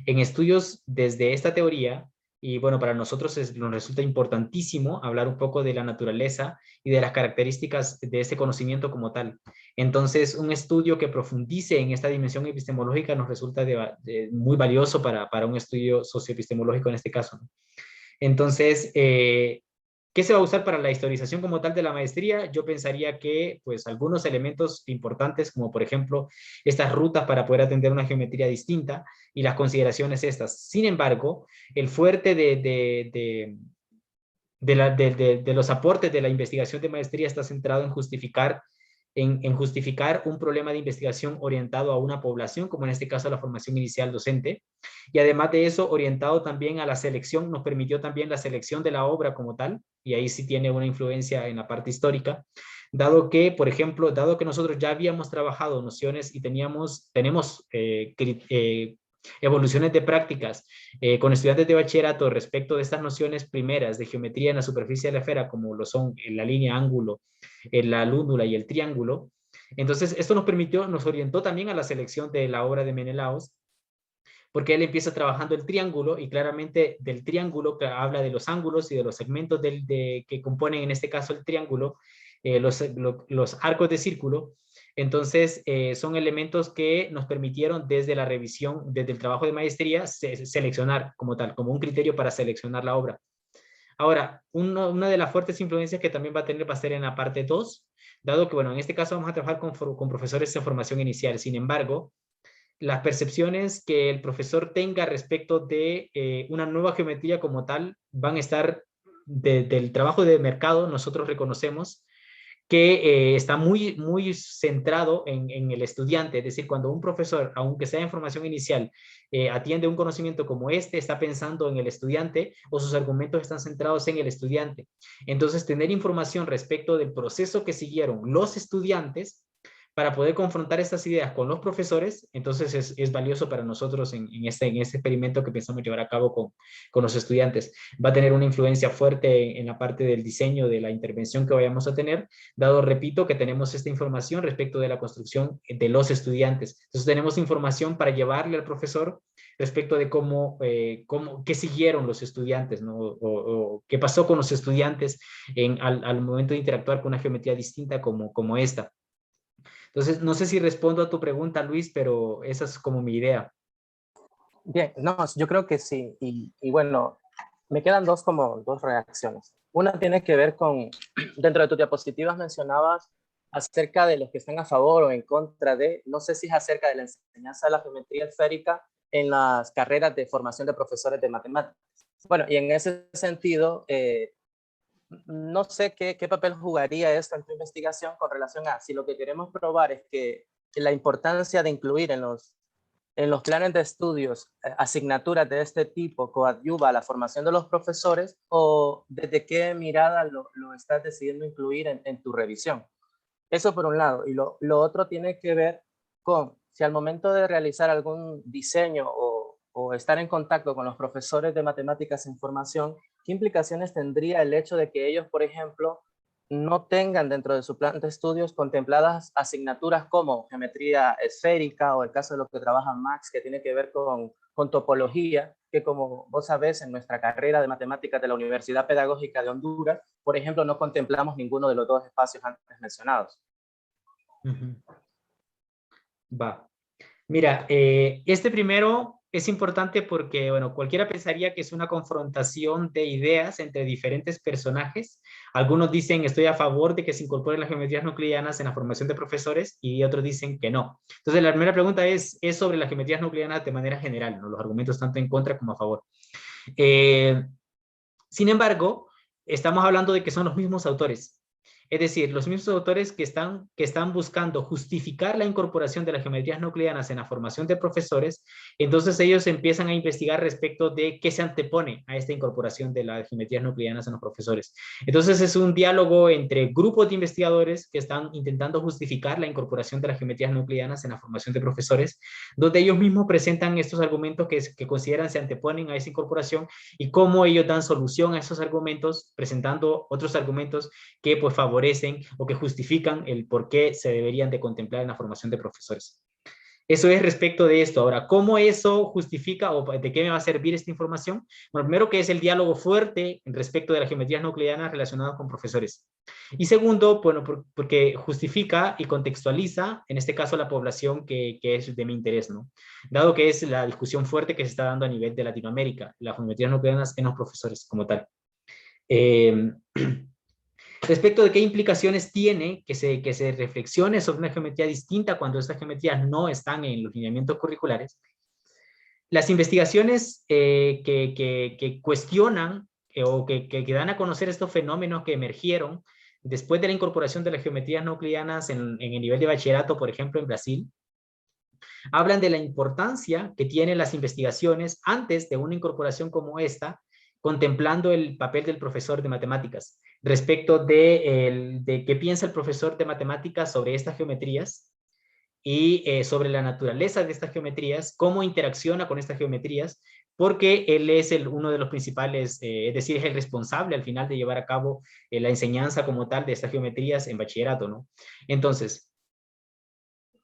Speaker 2: en estudios desde esta teoría, y bueno, para nosotros nos resulta importantísimo hablar un poco de la naturaleza y de las características de este conocimiento como tal. Entonces, un estudio que profundice en esta dimensión epistemológica nos resulta muy valioso para un estudio socioepistemológico en este caso, ¿no? Entonces, ¿qué se va a usar para la historización como tal de la maestría? Yo pensaría que, pues, algunos elementos importantes, como por ejemplo, estas rutas para poder atender una geometría distinta y las consideraciones estas. Sin embargo, el fuerte de los aportes de la investigación de maestría está centrado en justificar un problema de investigación orientado a una población, como en este caso la formación inicial docente, y además de eso, orientado también a la selección, nos permitió también la selección de la obra como tal, y ahí sí tiene una influencia en la parte histórica, dado que, por ejemplo, dado que nosotros ya habíamos trabajado nociones y tenemos evoluciones de prácticas con estudiantes de bachillerato respecto de estas nociones primeras de geometría en la superficie de la esfera, como lo son en la línea ángulo, en la lúnula y el triángulo. Entonces, esto nos orientó también a la selección de la obra de Menelaos, porque él empieza trabajando el triángulo y claramente del triángulo habla de los ángulos y de los segmentos que componen en este caso el triángulo, los arcos de círculo. Entonces, son elementos que nos permitieron desde la revisión, desde el trabajo de maestría, seleccionar como tal, como un criterio para seleccionar la obra. Ahora, una de las fuertes influencias que también va a tener va a ser en la parte 2, dado que, bueno, en este caso vamos a trabajar con profesores de formación inicial. Sin embargo, las percepciones que el profesor tenga respecto de una nueva geometría como tal van a estar del trabajo de mercado. Nosotros reconocemos que está muy centrado en el estudiante, es decir, cuando un profesor, aunque sea en formación inicial, atiende un conocimiento como este, está pensando en el estudiante o sus argumentos están centrados en el estudiante. Entonces, tener información respecto del proceso que siguieron los estudiantes para poder confrontar estas ideas con los profesores, entonces es valioso para nosotros en este experimento que pensamos llevar a cabo con los estudiantes. Va a tener una influencia fuerte en la parte del diseño de la intervención que vayamos a tener, dado, repito, que tenemos esta información respecto de la construcción de los estudiantes. Entonces tenemos información para llevarle al profesor respecto de qué siguieron los estudiantes, ¿no? O qué pasó con los estudiantes al momento de interactuar con una geometría distinta como esta. Entonces, no sé si respondo a tu pregunta, Luis, pero esa es como mi idea.
Speaker 4: Bien, no, yo creo que sí. Y bueno, me quedan dos reacciones. Una tiene que ver con, dentro de tus diapositivas mencionabas acerca de los que están a favor o en contra de, no sé si es acerca de la enseñanza de la geometría esférica en las carreras de formación de profesores de matemáticas. Bueno, y en ese sentido, no sé qué papel jugaría esto en tu investigación con relación a si lo que queremos probar es que la importancia de incluir en los planes de estudios asignaturas de este tipo coadyuva a la formación de los profesores, o desde qué mirada lo estás decidiendo incluir en tu revisión. Eso por un lado. Y lo otro tiene que ver con si al momento de realizar algún diseño o estar en contacto con los profesores de matemáticas en formación, ¿qué implicaciones tendría el hecho de que ellos, por ejemplo, no tengan dentro de su plan de estudios contempladas asignaturas como geometría esférica o el caso de lo que trabaja Max, que tiene que ver con topología, que como vos sabés, en nuestra carrera de matemáticas de la Universidad Pedagógica de Honduras, por ejemplo, no contemplamos ninguno de los dos espacios antes mencionados?
Speaker 2: Va. Mira, este primero es importante porque, bueno, cualquiera pensaría que es una confrontación de ideas entre diferentes personajes. Algunos dicen, estoy a favor de que se incorporen las geometrías nucleanas en la formación de profesores, y otros dicen que no. Entonces, la primera pregunta es sobre las geometrías nucleanas de manera general, ¿no? Los argumentos tanto en contra como a favor. Sin embargo, estamos hablando de que son los mismos autores. Es decir, los mismos autores que están buscando justificar la incorporación de las geometrías nucleanas en la formación de profesores. Entonces ellos empiezan a investigar respecto de qué se antepone a esta incorporación de las geometrías nucleanas en los profesores. Entonces es un diálogo entre grupos de investigadores que están intentando justificar la incorporación de las geometrías nucleanas en la formación de profesores, donde ellos mismos presentan estos argumentos que consideran se anteponen a esa incorporación, y cómo ellos dan solución a esos argumentos, presentando otros argumentos que pues favorecen o que justifican el por qué se deberían de contemplar en la formación de profesores. Eso es respecto de esto. Ahora, ¿cómo eso justifica o de qué me va a servir esta información? Bueno, primero, que es el diálogo fuerte respecto de las geometrías nucleanas relacionadas con profesores. Y segundo, bueno, porque justifica y contextualiza, en este caso, la población que es de mi interés, ¿no? Dado que es la discusión fuerte que se está dando a nivel de Latinoamérica, las geometrías nucleanas en los profesores como tal. Respecto de qué implicaciones tiene que se reflexione sobre una geometría distinta cuando estas geometrías no están en los lineamientos curriculares, las investigaciones que cuestionan o que dan a conocer estos fenómenos que emergieron después de la incorporación de las geometrías nucleanas en el nivel de bachillerato, por ejemplo, en Brasil, hablan de la importancia que tienen las investigaciones antes de una incorporación como esta, contemplando el papel del profesor de matemáticas, respecto de qué piensa el profesor de matemáticas sobre estas geometrías y sobre la naturaleza de estas geometrías, cómo interacciona con estas geometrías, porque él es uno de los principales, es decir, es el responsable al final de llevar a cabo la enseñanza como tal de estas geometrías en bachillerato, ¿no? Entonces,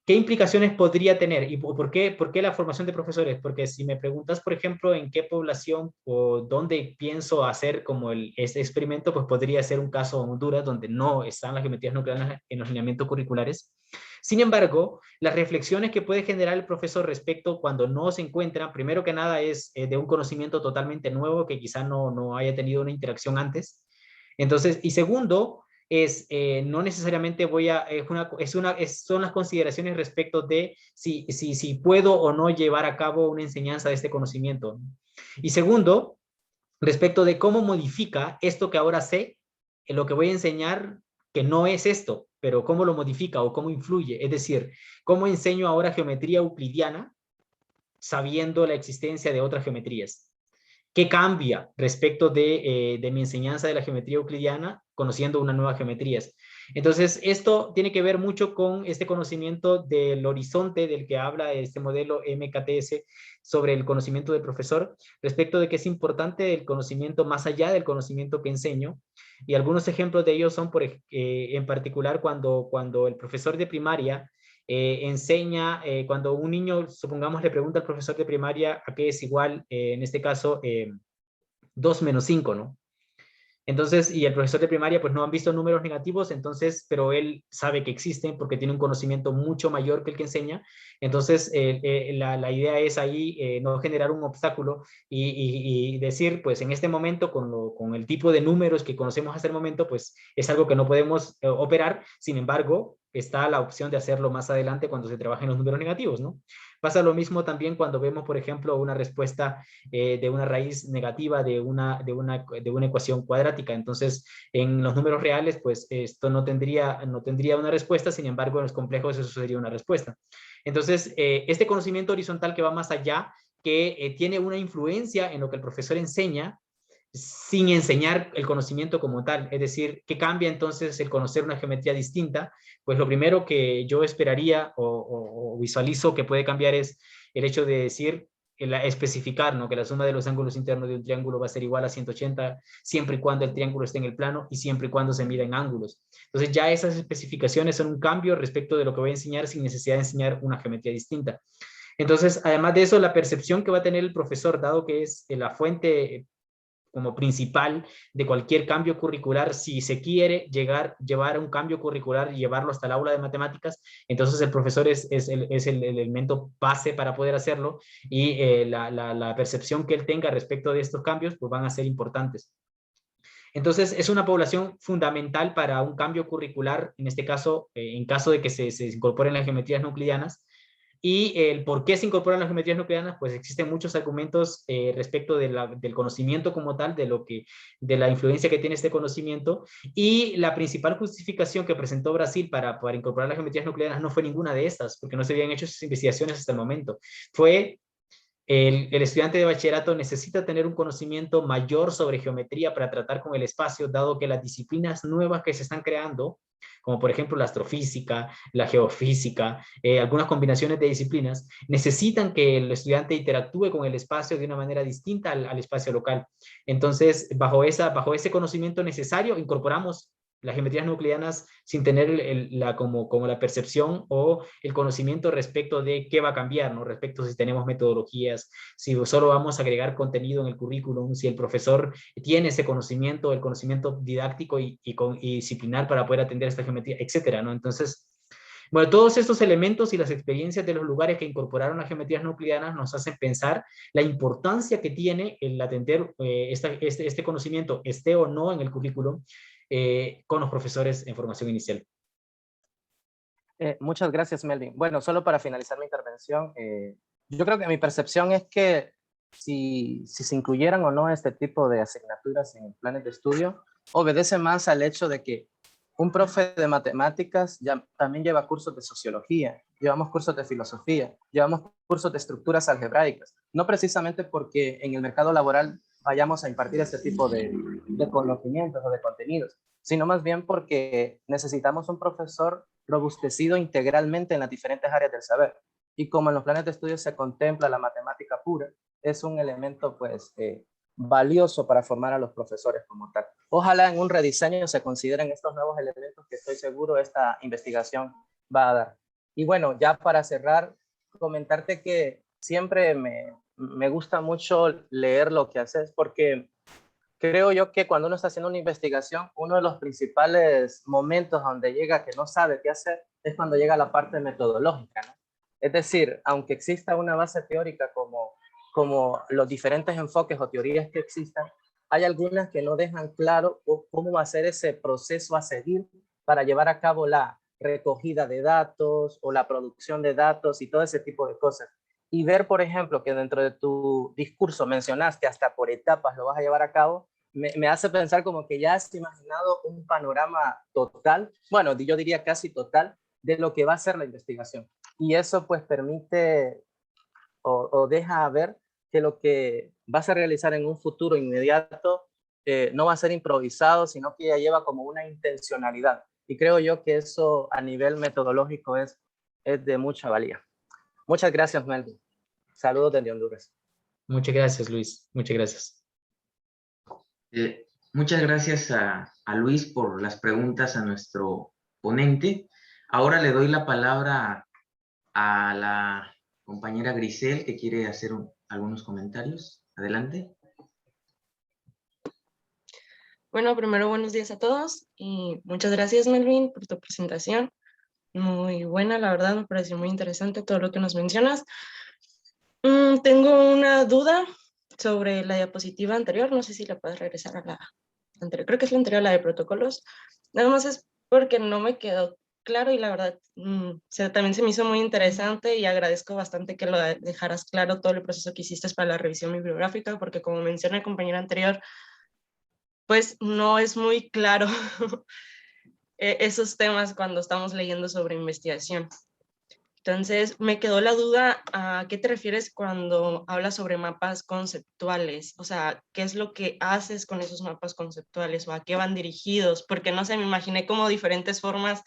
Speaker 2: ¿qué implicaciones podría tener? ¿Y por qué la formación de profesores? Porque si me preguntas, por ejemplo, en qué población o dónde pienso hacer como este experimento, pues podría ser un caso en Honduras, donde no están las geometrías nucleares en los lineamientos curriculares. Sin embargo, las reflexiones que puede generar el profesor respecto cuando no se encuentran, primero que nada, es de un conocimiento totalmente nuevo que quizá no haya tenido una interacción antes. Entonces, y segundo, no necesariamente son las consideraciones respecto de si puedo o no llevar a cabo una enseñanza de este conocimiento. Y segundo, respecto de cómo modifica esto que ahora sé, en lo que voy a enseñar, que no es esto, pero cómo lo modifica o cómo influye. Es decir, cómo enseño ahora geometría euclidiana sabiendo la existencia de otras geometrías. ¿Qué cambia respecto de mi enseñanza de la geometría euclidiana conociendo unas nuevas geometrías? Entonces, esto tiene que ver mucho con este conocimiento del horizonte del que habla este modelo MKTS sobre el conocimiento del profesor, respecto de que es importante el conocimiento más allá del conocimiento que enseño. Y algunos ejemplos de ellos son, en particular, cuando el profesor de primaria enseña, cuando un niño, supongamos, le pregunta al profesor de primaria a qué es igual, en este caso, 2 menos 5, ¿no? Entonces, y el profesor de primaria pues no han visto números negativos, entonces, pero él sabe que existen porque tiene un conocimiento mucho mayor que el que enseña. Entonces, la idea es ahí no generar un obstáculo y decir, pues en este momento, con el tipo de números que conocemos hasta el momento, pues es algo que no podemos operar. Sin embargo, está la opción de hacerlo más adelante cuando se trabajen los números negativos, ¿no? Pasa lo mismo también cuando vemos, por ejemplo, una respuesta de una raíz negativa de una ecuación cuadrática. Entonces, en los números reales, pues esto no tendría una respuesta, sin embargo, en los complejos eso sería una respuesta. Entonces, este conocimiento horizontal que va más allá, que tiene una influencia en lo que el profesor enseña, sin enseñar el conocimiento como tal. Es decir, ¿qué cambia entonces el conocer una geometría distinta? Pues lo primero que yo esperaría o visualizo que puede cambiar es el hecho de decir, especificar, ¿no?, que la suma de los ángulos internos de un triángulo va a ser igual a 180 siempre y cuando el triángulo esté en el plano y siempre y cuando se mida en ángulos. Entonces ya esas especificaciones son un cambio respecto de lo que voy a enseñar sin necesidad de enseñar una geometría distinta. Entonces, además de eso, la percepción que va a tener el profesor, dado que es la fuente como principal de cualquier cambio curricular, si se quiere llevar un cambio curricular y llevarlo hasta el aula de matemáticas, entonces el profesor es el elemento base para poder hacerlo, y la percepción que él tenga respecto de estos cambios pues van a ser importantes. Entonces, es una población fundamental para un cambio curricular, en este caso, en caso de que se incorporen las geometrías euclidianas. Y el por qué se incorporan las geometrías euclidianas, pues existen muchos argumentos respecto del conocimiento como tal, de la influencia que tiene este conocimiento, y la principal justificación que presentó Brasil para incorporar las geometrías euclidianas no fue ninguna de estas, porque no se habían hecho esas investigaciones hasta el momento. Fue el estudiante de bachillerato necesita tener un conocimiento mayor sobre geometría para tratar con el espacio, dado que las disciplinas nuevas que se están creando, como por ejemplo la astrofísica, la geofísica, algunas combinaciones de disciplinas, necesitan que el estudiante interactúe con el espacio de una manera distinta al espacio local. Entonces, bajo ese conocimiento necesario, incorporamos las geometrías euclidianas sin tener como la percepción o el conocimiento respecto de qué va a cambiar, ¿no? Respecto si tenemos metodologías, si solo vamos a agregar contenido en el currículum, si el profesor tiene ese conocimiento, el conocimiento didáctico y disciplinar para poder atender esta geometría, etcétera, ¿no? Entonces, bueno, todos estos elementos y las experiencias de los lugares que incorporaron las geometrías euclidianas nos hacen pensar la importancia que tiene el atender este conocimiento, esté o no en el currículum, con los profesores en formación inicial.
Speaker 4: Muchas gracias, Melvin. Bueno, solo para finalizar mi intervención, yo creo que mi percepción es que si se incluyeran o no este tipo de asignaturas en planes de estudio, obedece más al hecho de que un profe de matemáticas también lleva cursos de sociología, llevamos cursos de filosofía, llevamos cursos de estructuras algebraicas, no precisamente porque en el mercado laboral vayamos a impartir este tipo de conocimientos o de contenidos, sino más bien porque necesitamos un profesor robustecido integralmente en las diferentes áreas del saber. Y como en los planes de estudio se contempla la matemática pura, es un elemento pues valioso para formar a los profesores como tal. Ojalá en un rediseño se consideren estos nuevos elementos que estoy seguro esta investigación va a dar. Y bueno, ya para cerrar, comentarte que siempre me gusta mucho leer lo que haces, porque creo yo que cuando uno está haciendo una investigación, uno de los principales momentos donde llega que no sabe qué hacer es cuando llega la parte metodológica, ¿no? Es decir, aunque exista una base teórica como los diferentes enfoques o teorías que existan, hay algunas que no dejan claro cómo va a ser ese proceso a seguir para llevar a cabo la recogida de datos o la producción de datos y todo ese tipo de cosas. Y ver, por ejemplo, que dentro de tu discurso mencionaste que hasta por etapas lo vas a llevar a cabo, me hace pensar como que ya has imaginado un panorama total, bueno, yo diría casi total, de lo que va a ser la investigación. Y eso pues permite o deja ver que lo que vas a realizar en un futuro inmediato no va a ser improvisado, sino que ya lleva como una intencionalidad. Y creo yo que eso a nivel metodológico es de mucha valía. Muchas gracias, Melvin. Saludos desde Honduras.
Speaker 2: Muchas gracias, Luis. Muchas gracias.
Speaker 1: Muchas gracias a Luis por las preguntas a nuestro ponente. Ahora le doy la palabra a la compañera Grisel, que quiere hacer algunos comentarios. Adelante.
Speaker 5: Bueno, primero buenos días a todos y muchas gracias, Melvin, por tu presentación. Muy buena, la verdad, me pareció muy interesante todo lo que nos mencionas. Tengo una duda sobre la diapositiva anterior, no sé si la puedes regresar a la anterior, creo que es la anterior, la de protocolos. Nada más es porque no me quedó claro y la verdad también se me hizo muy interesante y agradezco bastante que lo dejaras claro todo el proceso que hiciste para la revisión bibliográfica, porque como menciona el compañero anterior, pues no es muy claro esos temas cuando estamos leyendo sobre investigación. Entonces, me quedó la duda, ¿a qué te refieres cuando hablas sobre mapas conceptuales? O sea, ¿qué es lo que haces con esos mapas conceptuales o a qué van dirigidos? Porque no sé, me imaginé como diferentes formas,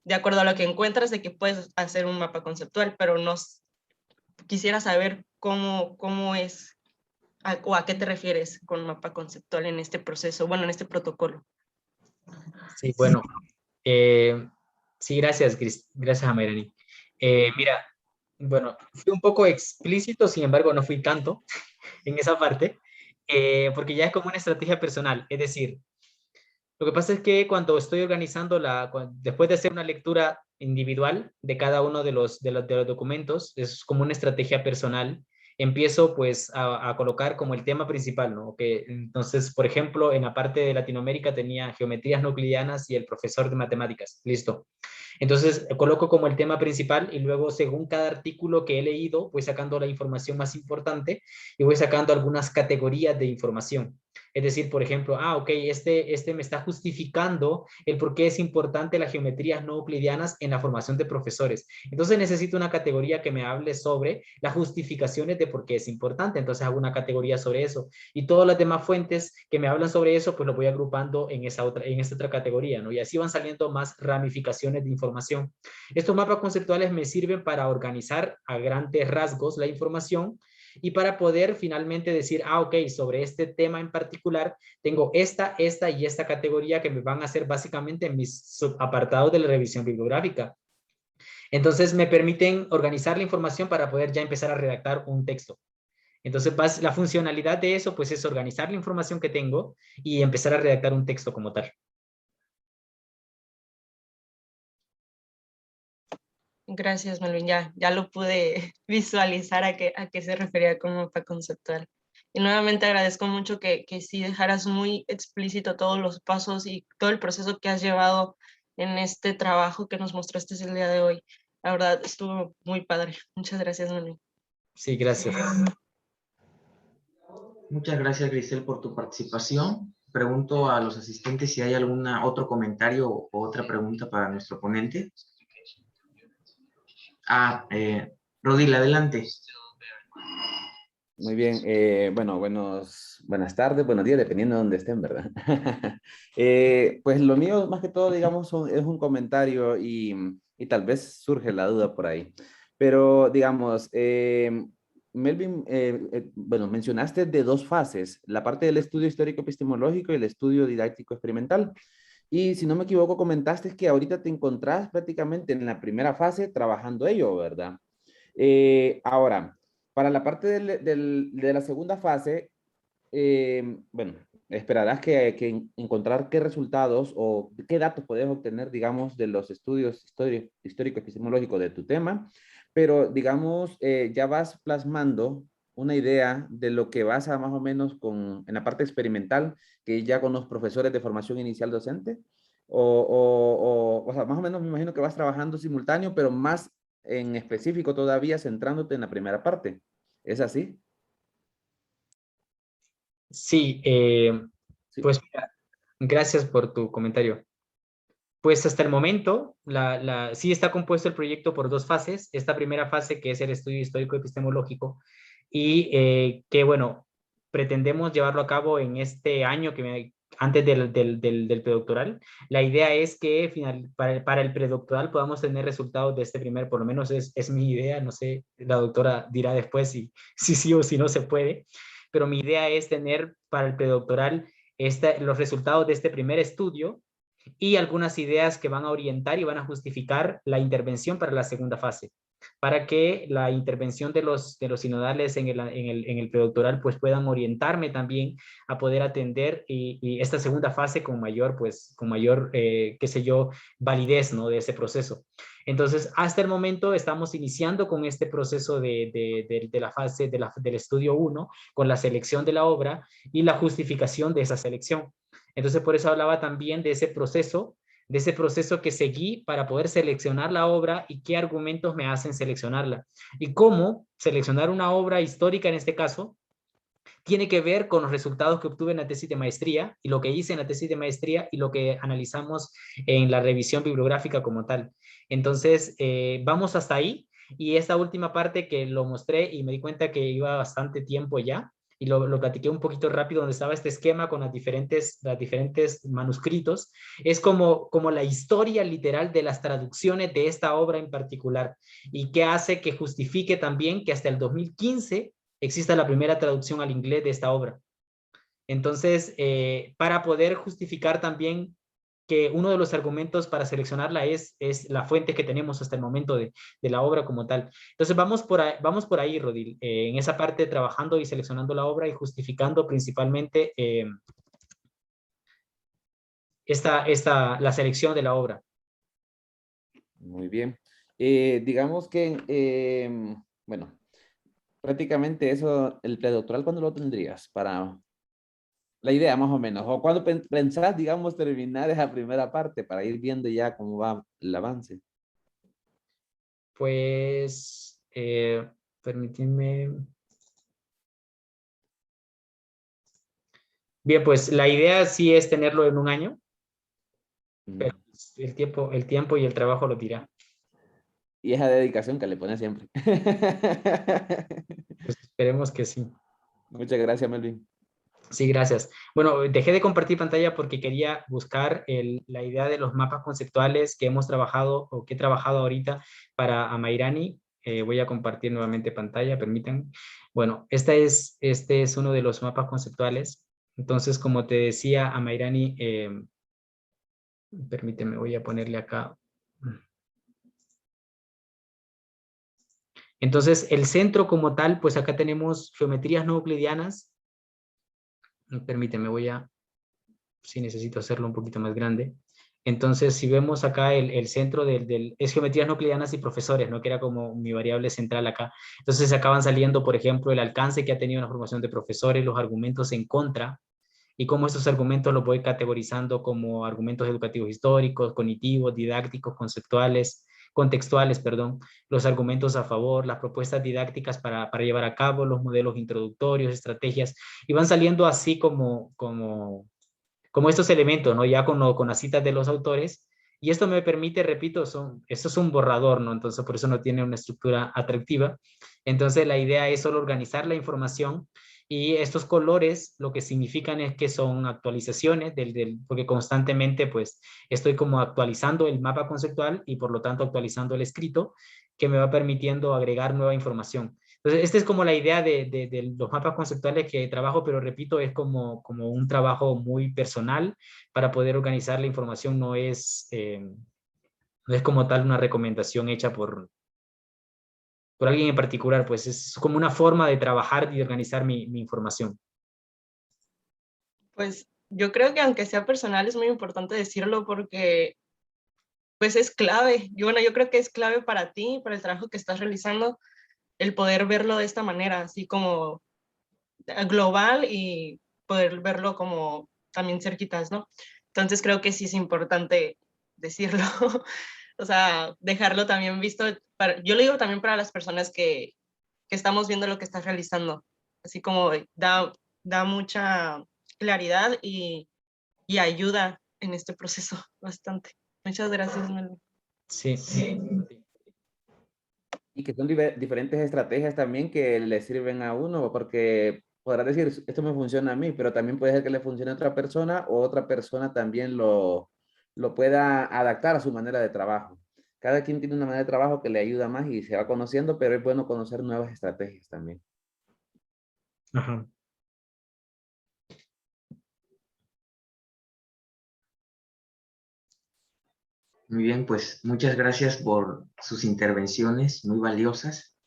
Speaker 5: de acuerdo a lo que encuentras, de que puedes hacer un mapa conceptual, pero no quisiera saber cómo es o a qué te refieres con mapa conceptual en este proceso, bueno, en este protocolo.
Speaker 2: Sí, bueno, sí, gracias, gracias a Mayrani. Mira, bueno, fui un poco explícito, sin embargo, no fui tanto en esa parte, porque ya es como una estrategia personal. Es decir, lo que pasa es que cuando estoy organizando después de hacer una lectura individual de cada uno de los documentos, es como una estrategia personal, empiezo pues a colocar como el tema principal, ¿no? Que, entonces, por ejemplo, en la parte de Latinoamérica tenía geometrías no euclidianas y el profesor de matemáticas, listo. Entonces, coloco como el tema principal y luego, según cada artículo que he leído, voy sacando la información más importante y voy sacando algunas categorías de información. Es decir, por ejemplo, ok, este me está justificando el por qué es importante las geometrías no euclidianas en la formación de profesores. Entonces necesito una categoría que me hable sobre las justificaciones de por qué es importante. Entonces hago una categoría sobre eso. Y todas las demás fuentes que me hablan sobre eso, pues lo voy agrupando en esta otra categoría, ¿no? Y así van saliendo más ramificaciones de información. Estos mapas conceptuales me sirven para organizar a grandes rasgos la información y para poder finalmente decir, ok, sobre este tema en particular, tengo esta y esta categoría que me van a hacer básicamente mis apartados de la revisión bibliográfica. Entonces me permiten organizar la información para poder ya empezar a redactar un texto. Entonces la funcionalidad de eso pues es organizar la información que tengo y empezar a redactar un texto como tal.
Speaker 5: Gracias, Melvin. Ya lo pude visualizar a qué se refería con mapa conceptual. Y nuevamente agradezco mucho que sí dejaras muy explícito todos los pasos y todo el proceso que has llevado en este trabajo que nos mostraste el día de hoy. La verdad, estuvo muy padre. Muchas gracias, Melvin.
Speaker 2: Sí, gracias.
Speaker 1: Muchas gracias, Grisel, por tu participación. Pregunto a los asistentes si hay algún otro comentario o otra pregunta para nuestro ponente. Rodil, adelante.
Speaker 6: Muy bien, bueno, buenas tardes, buenos días, dependiendo de dónde estén, ¿verdad? Pues lo mío, más que todo, digamos, es un comentario y tal vez surge la duda por ahí. Pero, digamos, Melvin, bueno, mencionaste de dos fases, la parte del estudio histórico epistemológico y el estudio didáctico experimental. Y si no me equivoco, comentaste que ahorita te encontrás prácticamente en la primera fase trabajando ello, ¿verdad? Ahora, para la parte de la segunda fase, bueno, esperarás que encontrar qué resultados o qué datos puedes obtener, digamos, de los estudios histórico-epistemológicos de tu tema, pero, digamos, ya vas plasmando una idea de lo que vas a más o menos en la parte experimental, que ya con los profesores de formación inicial docente, o sea, más o menos me imagino que vas trabajando simultáneo, pero más en específico todavía centrándote en la primera parte. ¿Es así?
Speaker 2: Sí,
Speaker 6: Sí.
Speaker 2: pues mira, gracias por tu comentario. Pues hasta el momento, sí está compuesto el proyecto por dos fases. Esta primera fase, que es el estudio histórico epistemológico, y que, bueno, pretendemos llevarlo a cabo en este año, antes del predoctoral. La idea es que para el predoctoral podamos tener resultados de este primer, por lo menos es mi idea, no sé, la doctora dirá después si sí o si no se puede, pero mi idea es tener para el predoctoral los resultados de este primer estudio y algunas ideas que van a orientar y van a justificar la intervención para la segunda fase, para que la intervención de los sinodales en el predoctoral pues puedan orientarme también a poder atender y esta segunda fase con mayor, qué sé yo, validez, ¿no?, de ese proceso. Entonces, hasta el momento estamos iniciando con este proceso de la fase del estudio 1, con la selección de la obra y la justificación de esa selección. Entonces, por eso hablaba también de ese proceso que seguí para poder seleccionar la obra y qué argumentos me hacen seleccionarla. Y cómo seleccionar una obra histórica, en este caso, tiene que ver con los resultados que obtuve en la tesis de maestría y lo que hice en la tesis de maestría y lo que analizamos en la revisión bibliográfica como tal. Entonces, vamos hasta ahí, y esta última parte que lo mostré y me di cuenta que iba bastante tiempo ya, y lo platiqué un poquito rápido, donde estaba este esquema con las diferentes manuscritos, es como la historia literal de las traducciones de esta obra en particular, y que hace que justifique también que hasta el 2015 exista la primera traducción al inglés de esta obra. Entonces, para poder justificar también que uno de los argumentos para seleccionarla es la fuente que tenemos hasta el momento de la obra como tal. Entonces, vamos por ahí, Rodil, en esa parte trabajando y seleccionando la obra y justificando principalmente la selección de la obra.
Speaker 6: Muy bien. Digamos que, bueno, prácticamente eso, el predoctoral, ¿cuándo lo tendrías? Para la idea más o menos. ¿O cuándo pensás, digamos, terminar esa primera parte para ir viendo ya cómo va el avance?
Speaker 2: Pues, permíteme. Bien, pues la idea sí es tenerlo en un año, pero el tiempo y el trabajo lo dirá.
Speaker 6: Y esa dedicación que le pone siempre.
Speaker 2: Pues esperemos que sí.
Speaker 6: Muchas gracias, Melvin.
Speaker 2: Sí, gracias. Bueno, dejé de compartir pantalla porque quería buscar la idea de los mapas conceptuales que hemos trabajado o que he trabajado ahorita para Amairani. Voy a compartir nuevamente pantalla, permítanme. Bueno, este es uno de los mapas conceptuales. Entonces, como te decía, Amairani, permíteme, voy a ponerle acá. Entonces, el centro como tal, pues acá tenemos geometrías no euclidianas. Permíteme, si necesito hacerlo un poquito más grande. Entonces, si vemos acá el centro es geometrías no euclidianas y profesores, ¿no? Que era como mi variable central acá. Entonces, acaban saliendo, por ejemplo, el alcance que ha tenido la formación de profesores, los argumentos en contra, y cómo estos argumentos los voy categorizando como argumentos educativos históricos, cognitivos, didácticos, conceptuales, contextuales, perdón, los argumentos a favor, las propuestas didácticas para llevar a cabo, los modelos introductorios, estrategias, y van saliendo así como estos elementos, ¿no? Ya con las citas de los autores, y esto me permite, repito, esto es un borrador, ¿no? Entonces, por eso no tiene una estructura atractiva. Entonces, la idea es solo organizar la información, y estos colores lo que significan es que son actualizaciones, porque constantemente, pues, estoy como actualizando el mapa conceptual y, por lo tanto, actualizando el escrito, que me va permitiendo agregar nueva información. Entonces, esta es como la idea de los mapas conceptuales que trabajo, pero repito, es como un trabajo muy personal para poder organizar la información. No es como tal una recomendación hecha por alguien en particular, pues es como una forma de trabajar y organizar mi información.
Speaker 5: Pues yo creo que aunque sea personal es muy importante decirlo porque pues es clave. Yo creo que es clave para ti, para el trabajo que estás realizando, el poder verlo de esta manera, así como global y poder verlo como también cerquitas, ¿no? Entonces creo que sí es importante decirlo, o sea, dejarlo también visto, yo lo digo también para las personas que estamos viendo lo que estás realizando, así como da mucha claridad y ayuda en este proceso bastante. Muchas gracias, Melu.
Speaker 2: Sí.
Speaker 6: Y que son diferentes estrategias también que le sirven a uno, porque podrás decir, esto me funciona a mí, pero también puede ser que le funcione a otra persona o otra persona también lo pueda adaptar a su manera de trabajo. Cada quien tiene una manera de trabajo que le ayuda más y se va conociendo, pero es bueno conocer nuevas estrategias también.
Speaker 2: Ajá.
Speaker 1: Muy bien, pues muchas gracias por sus intervenciones muy valiosas.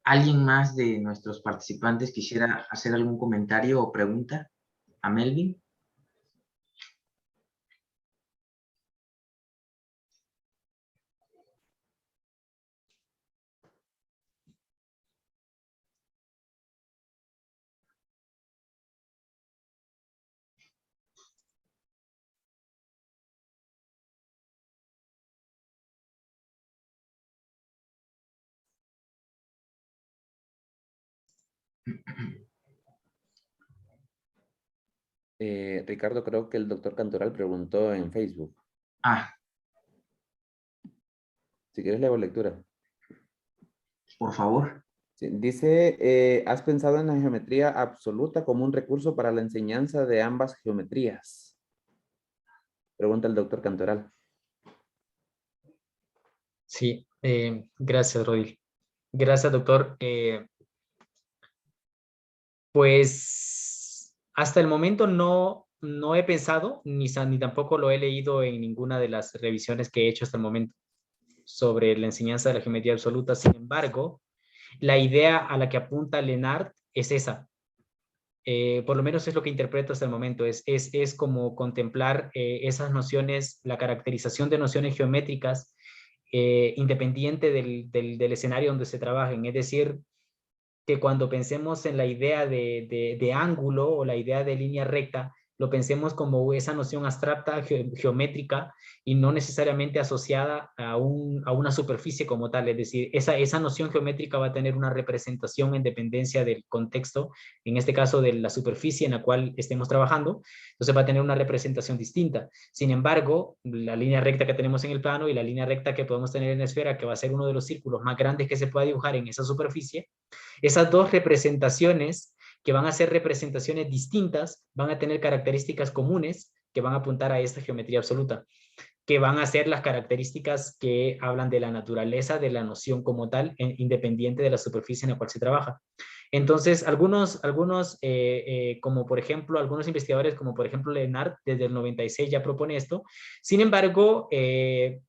Speaker 1: ¿Alguien más de nuestros participantes quisiera hacer algún comentario o pregunta a Melvin?
Speaker 6: Ricardo, creo que el doctor Cantoral preguntó en Facebook.
Speaker 1: Ah,
Speaker 6: Si quieres, le hago lectura.
Speaker 1: por favor.
Speaker 6: Sí, dice, ¿has pensado en la geometría absoluta como un recurso para la enseñanza de ambas geometrías? Pregunta el doctor Cantoral.
Speaker 2: Sí, gracias, Rodil. Gracias, doctor. Pues hasta el momento no he pensado, ni tampoco lo he leído en ninguna de las revisiones que he hecho hasta el momento sobre la enseñanza de la geometría absoluta. Sin embargo, la idea a la que apunta Lennart es esa. Por lo menos es lo que interpreto hasta el momento, es como contemplar esas nociones, la caracterización de nociones geométricas independiente del escenario donde se trabajen. Es decir, que cuando pensemos en la idea de ángulo o la idea de línea recta, lo pensemos como esa noción abstracta geométrica y no necesariamente asociada a una superficie como tal. Es decir, esa noción geométrica va a tener una representación en dependencia del contexto, en este caso de la superficie en la cual estemos trabajando, entonces va a tener una representación distinta. Sin embargo, la línea recta que tenemos en el plano y la línea recta que podemos tener en la esfera, que va a ser uno de los círculos más grandes que se pueda dibujar en esa superficie, esas dos representaciones, que van a ser representaciones distintas, van a tener características comunes que van a apuntar a esta geometría absoluta, que van a ser las características que hablan de la naturaleza de la noción como tal, independiente de la superficie en la cual se trabaja. Entonces, como por ejemplo, algunos investigadores, como por ejemplo Lennart, desde el 96 ya propone esto. Sin embargo,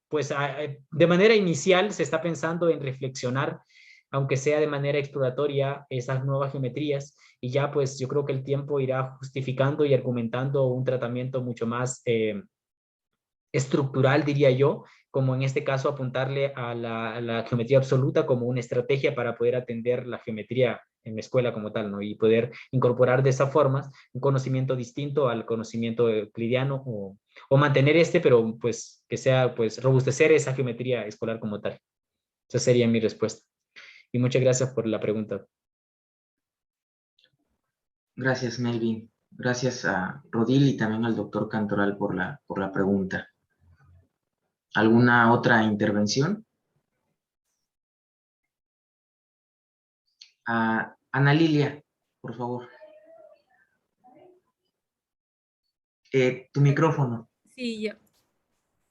Speaker 2: pues de manera inicial se está pensando en reflexionar, aunque sea de manera exploratoria, esas nuevas geometrías, y ya pues yo creo que el tiempo irá justificando y argumentando un tratamiento mucho más estructural, diría yo, como en este caso apuntarle a la geometría absoluta como una estrategia para poder atender la geometría en la escuela como tal, ¿no? Y poder incorporar de esa forma un conocimiento distinto al conocimiento euclidiano o mantener pero pues que sea, pues robustecer esa geometría escolar como tal. Esa sería mi respuesta. Y muchas gracias por la pregunta.
Speaker 1: Gracias, Melvin. Gracias a Rodil y también al doctor Cantoral por la pregunta. ¿Alguna otra intervención? Ana Lilia, por favor. Tu micrófono.
Speaker 7: Sí, ya.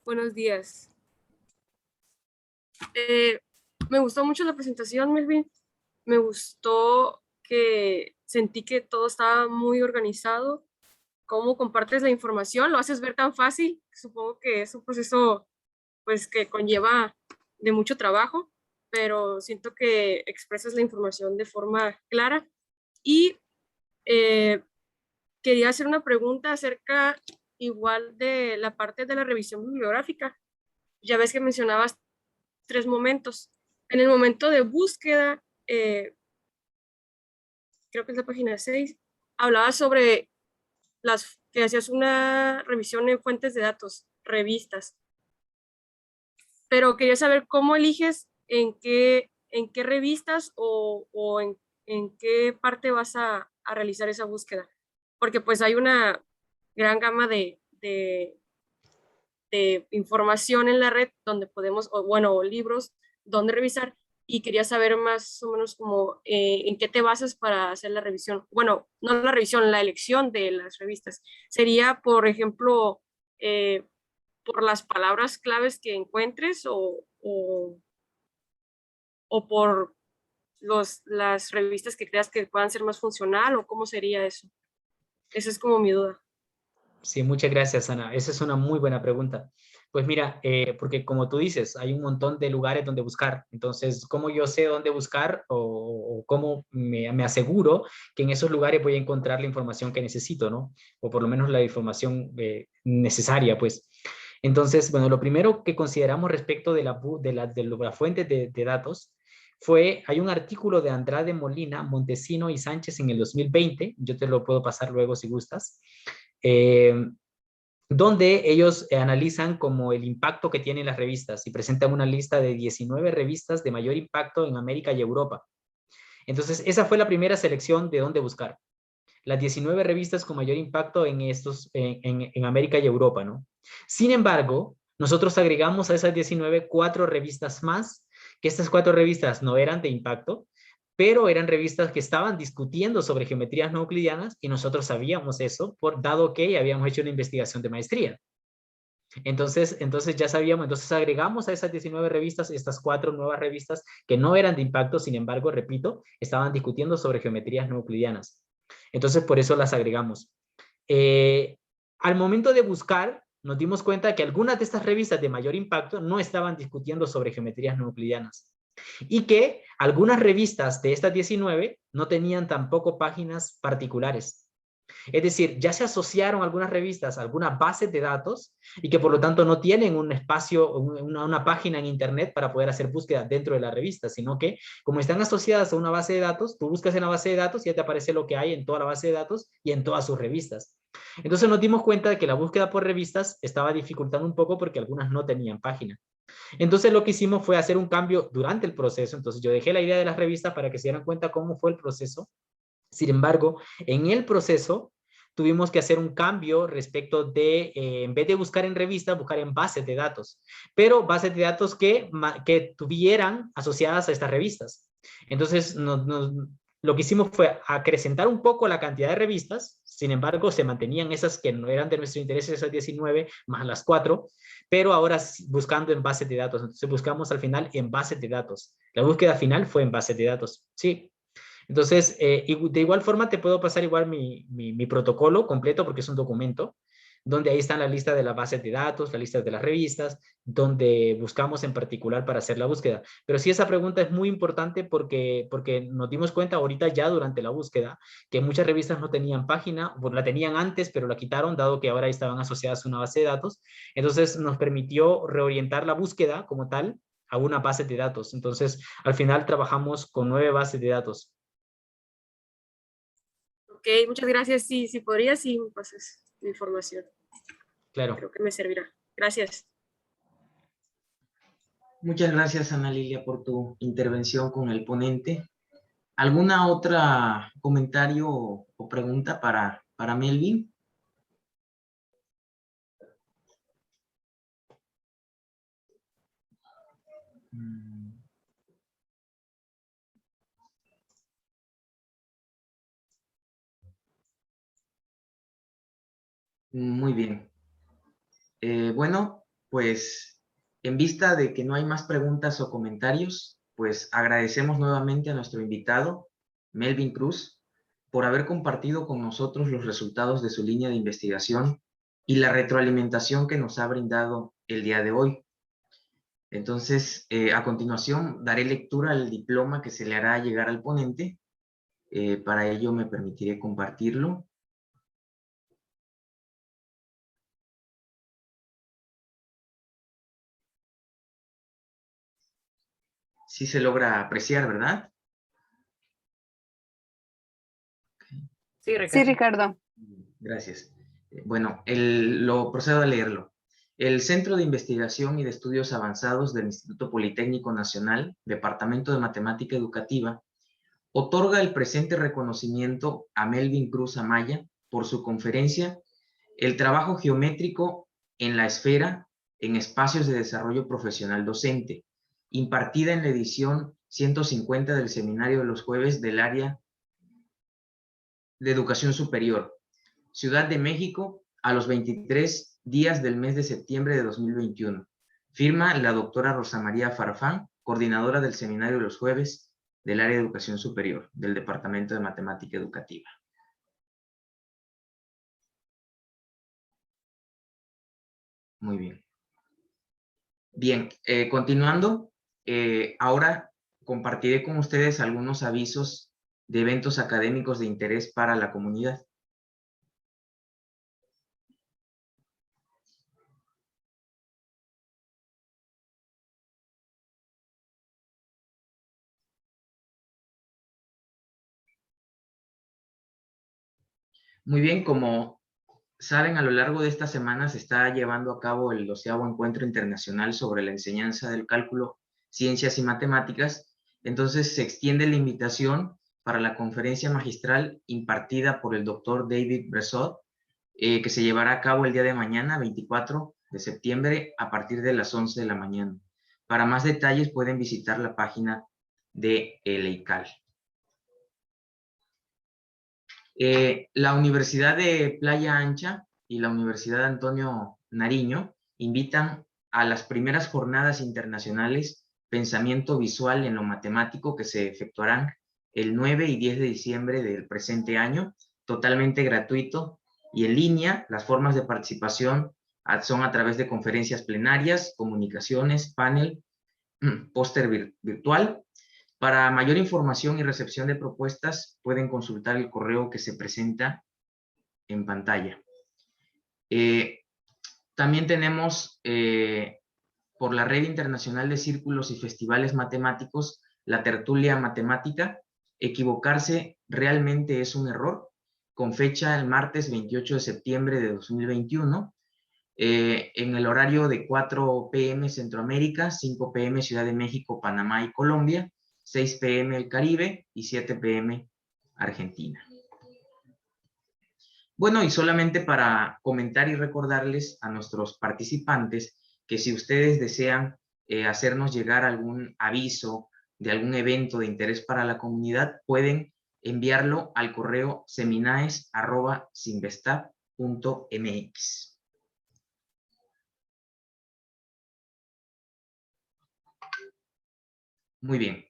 Speaker 7: Buenos días. Me gustó mucho la presentación, Melvin. Me gustó que sentí que todo estaba muy organizado. Cómo compartes la información, lo haces ver tan fácil. Supongo que es un proceso pues que conlleva de mucho trabajo, pero siento que expresas la información de forma clara. Y quería hacer una pregunta acerca igual de la parte de la revisión bibliográfica. Ya ves que mencionabas 3 momentos. En el momento de búsqueda, creo que es la página 6, hablaba sobre que hacías una revisión en fuentes de datos, revistas. Pero quería saber cómo eliges en qué revistas o en qué parte vas a realizar esa búsqueda. Porque pues hay una gran gama de información en la red donde podemos, o libros donde revisar, y quería saber más o menos como en qué te basas para hacer la revisión. Bueno, no la revisión, la elección de las revistas. Sería, por ejemplo, por las palabras claves que encuentres o por las revistas que creas que puedan ser más funcional, o cómo sería eso. Esa es como mi duda.
Speaker 2: Sí, muchas gracias, Ana. Esa es una muy buena pregunta. Pues mira, porque como tú dices, hay un montón de lugares donde buscar. Entonces, ¿cómo yo sé dónde buscar o cómo me aseguro que en esos lugares voy a encontrar la información que necesito, ¿no? O por lo menos la información necesaria, pues. Entonces, bueno, lo primero que consideramos respecto de la fuente de datos hay un artículo de Andrade Molina, Montesino y Sánchez en el 2020, yo te lo puedo pasar luego si gustas, donde ellos analizan como el impacto que tienen las revistas y presentan una lista de 19 revistas de mayor impacto en América y Europa. Entonces, esa fue la primera selección de dónde buscar. las 19 revistas con mayor impacto en América y Europa, ¿no? Sin embargo, nosotros agregamos a esas 19 4 revistas más, que estas 4 revistas no eran de impacto, pero eran revistas que estaban discutiendo sobre geometrías no euclidianas y nosotros sabíamos eso, dado que habíamos hecho una investigación de maestría. Entonces ya sabíamos, entonces agregamos a esas 19 revistas estas 4 nuevas revistas que no eran de impacto, sin embargo, repito, estaban discutiendo sobre geometrías no euclidianas. Entonces por eso las agregamos. Al momento de buscar, nos dimos cuenta que algunas de estas revistas de mayor impacto no estaban discutiendo sobre geometrías no euclidianas. Y que algunas revistas de estas 19 no tenían tampoco páginas particulares. Es decir, ya se asociaron algunas revistas a algunas bases de datos y que por lo tanto no tienen un espacio, una página en internet para poder hacer búsquedas dentro de la revista, sino que como están asociadas a una base de datos, tú buscas en la base de datos y ya te aparece lo que hay en toda la base de datos y en todas sus revistas. Entonces nos dimos cuenta de que la búsqueda por revistas estaba dificultando un poco porque algunas no tenían página. Entonces lo que hicimos fue hacer un cambio durante el proceso. Entonces yo dejé la idea de las revistas para que se dieran cuenta cómo fue el proceso. Sin embargo, en el proceso tuvimos que hacer un cambio respecto de, en vez de buscar en revistas, buscar en bases de datos, pero bases de datos que tuvieran asociadas a estas revistas. Entonces, lo que hicimos fue acrecentar un poco la cantidad de revistas, sin embargo, se mantenían esas que no eran de nuestro interés, esas 19, más las 4, pero ahora buscando en bases de datos. Entonces, buscamos al final en bases de datos. La búsqueda final fue en bases de datos, sí. Entonces, de igual forma te puedo pasar igual mi protocolo completo porque es un documento, donde ahí están la lista de las bases de datos, la lista de las revistas, donde buscamos en particular para hacer la búsqueda. Pero sí, esa pregunta es muy importante porque nos dimos cuenta ahorita ya durante la búsqueda que muchas revistas no tenían página, bueno, la tenían antes, pero la quitaron dado que ahora estaban asociadas a una base de datos. Entonces nos permitió reorientar la búsqueda como tal a una base de datos. Entonces, al final trabajamos con 9 bases de datos.
Speaker 7: Ok, muchas gracias. Sí, si podrías, sí, me pasas la información.
Speaker 2: Claro.
Speaker 7: Creo que me servirá. Gracias.
Speaker 1: Muchas gracias, Ana Lilia, por tu intervención con el ponente. ¿Alguna otra comentario o pregunta para Melvin? Muy bien. Bueno, pues en vista de que no hay más preguntas o comentarios, pues agradecemos nuevamente a nuestro invitado, Melvin Cruz, por haber compartido con nosotros los resultados de su línea de investigación y la retroalimentación que nos ha brindado el día de hoy. Entonces, a continuación, daré lectura al diploma que se le hará llegar al ponente. Para ello me permitiré compartirlo. Sí se logra apreciar, ¿verdad?
Speaker 3: Sí, Ricardo.
Speaker 1: Gracias. Bueno, lo procedo a leerlo. El Centro de Investigación y de Estudios Avanzados del Instituto Politécnico Nacional, Departamento de Matemática Educativa, otorga el presente reconocimiento a Melvin Cruz Amaya por su conferencia El trabajo geométrico en la esfera en espacios de desarrollo profesional docente, impartida en la edición 150 del Seminario de los Jueves del Área de Educación Superior, Ciudad de México, a los 23 días del mes de septiembre de 2021. Firma la doctora Rosa María Farfán, coordinadora del Seminario de los Jueves del Área de Educación Superior, del Departamento de Matemática Educativa. Muy bien. Bien, continuando, ahora compartiré con ustedes algunos avisos de eventos académicos de interés para la comunidad. Muy bien, como saben, a lo largo de esta semana se está llevando a cabo el 12º Encuentro Internacional sobre la Enseñanza del Cálculo, Ciencias y Matemáticas. Entonces se extiende la invitación para la conferencia magistral impartida por el doctor David Bressot, que se llevará a cabo el día de mañana, 24 de septiembre, a partir de las 11 de la mañana. Para más detalles pueden visitar la página de EICAL. La Universidad de Playa Ancha y la Universidad Antonio Nariño invitan a las primeras jornadas internacionales Pensamiento Visual en lo Matemático, que se efectuarán el 9 y 10 de diciembre del presente año, totalmente gratuito y en línea. Las formas de participación son a través de conferencias plenarias, comunicaciones, panel, póster virtual. Para mayor información y recepción de propuestas, pueden consultar el correo que se presenta en pantalla. También tenemos, por la Red Internacional de Círculos y Festivales Matemáticos, la tertulia matemática, Equivocarse realmente es un error, con fecha el martes 28 de septiembre de 2021, en el horario de 4 p.m. Centroamérica, 5 p.m. Ciudad de México, Panamá y Colombia, 6 p.m. el Caribe y 7 p.m. Argentina. Bueno, y solamente para comentar y recordarles a nuestros participantes que si ustedes desean hacernos llegar algún aviso de algún evento de interés para la comunidad, pueden enviarlo al correo seminaes@sinvestab.mx. Muy bien.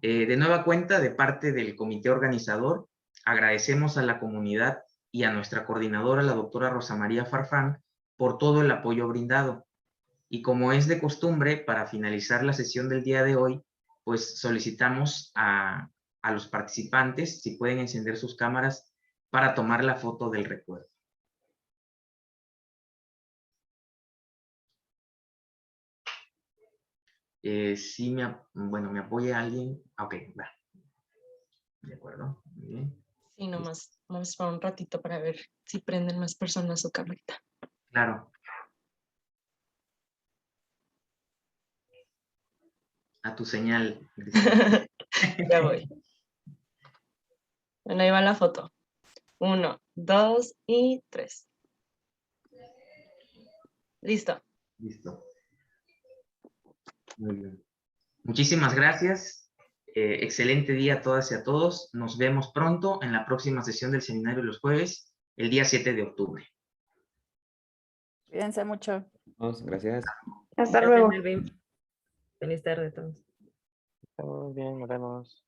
Speaker 1: De nueva cuenta, de parte del comité organizador, agradecemos a la comunidad y a nuestra coordinadora, la doctora Rosa María Farfán, por todo el apoyo brindado. Y como es de costumbre, para finalizar la sesión del día de hoy, pues solicitamos a los participantes si pueden encender sus cámaras para tomar la foto del recuerdo. Si me apoya alguien. Ok, va. De acuerdo, muy bien.
Speaker 5: Sí, nomás vamos para un ratito para ver si prenden más personas su camarita.
Speaker 1: Claro. A tu señal.
Speaker 5: Ya voy. Bueno, ahí va la foto. 1, 2 y 3. Listo.
Speaker 1: Listo. Muy bien. Muchísimas gracias. Excelente día a todas y a todos. Nos vemos pronto en la próxima sesión del seminario los jueves, el día 7 de octubre.
Speaker 8: Cuídense mucho.
Speaker 6: Gracias.
Speaker 3: Hasta
Speaker 9: Gracias,
Speaker 3: luego.
Speaker 9: Melvin. Feliz tarde a todos.
Speaker 4: Muy bien, nos vemos.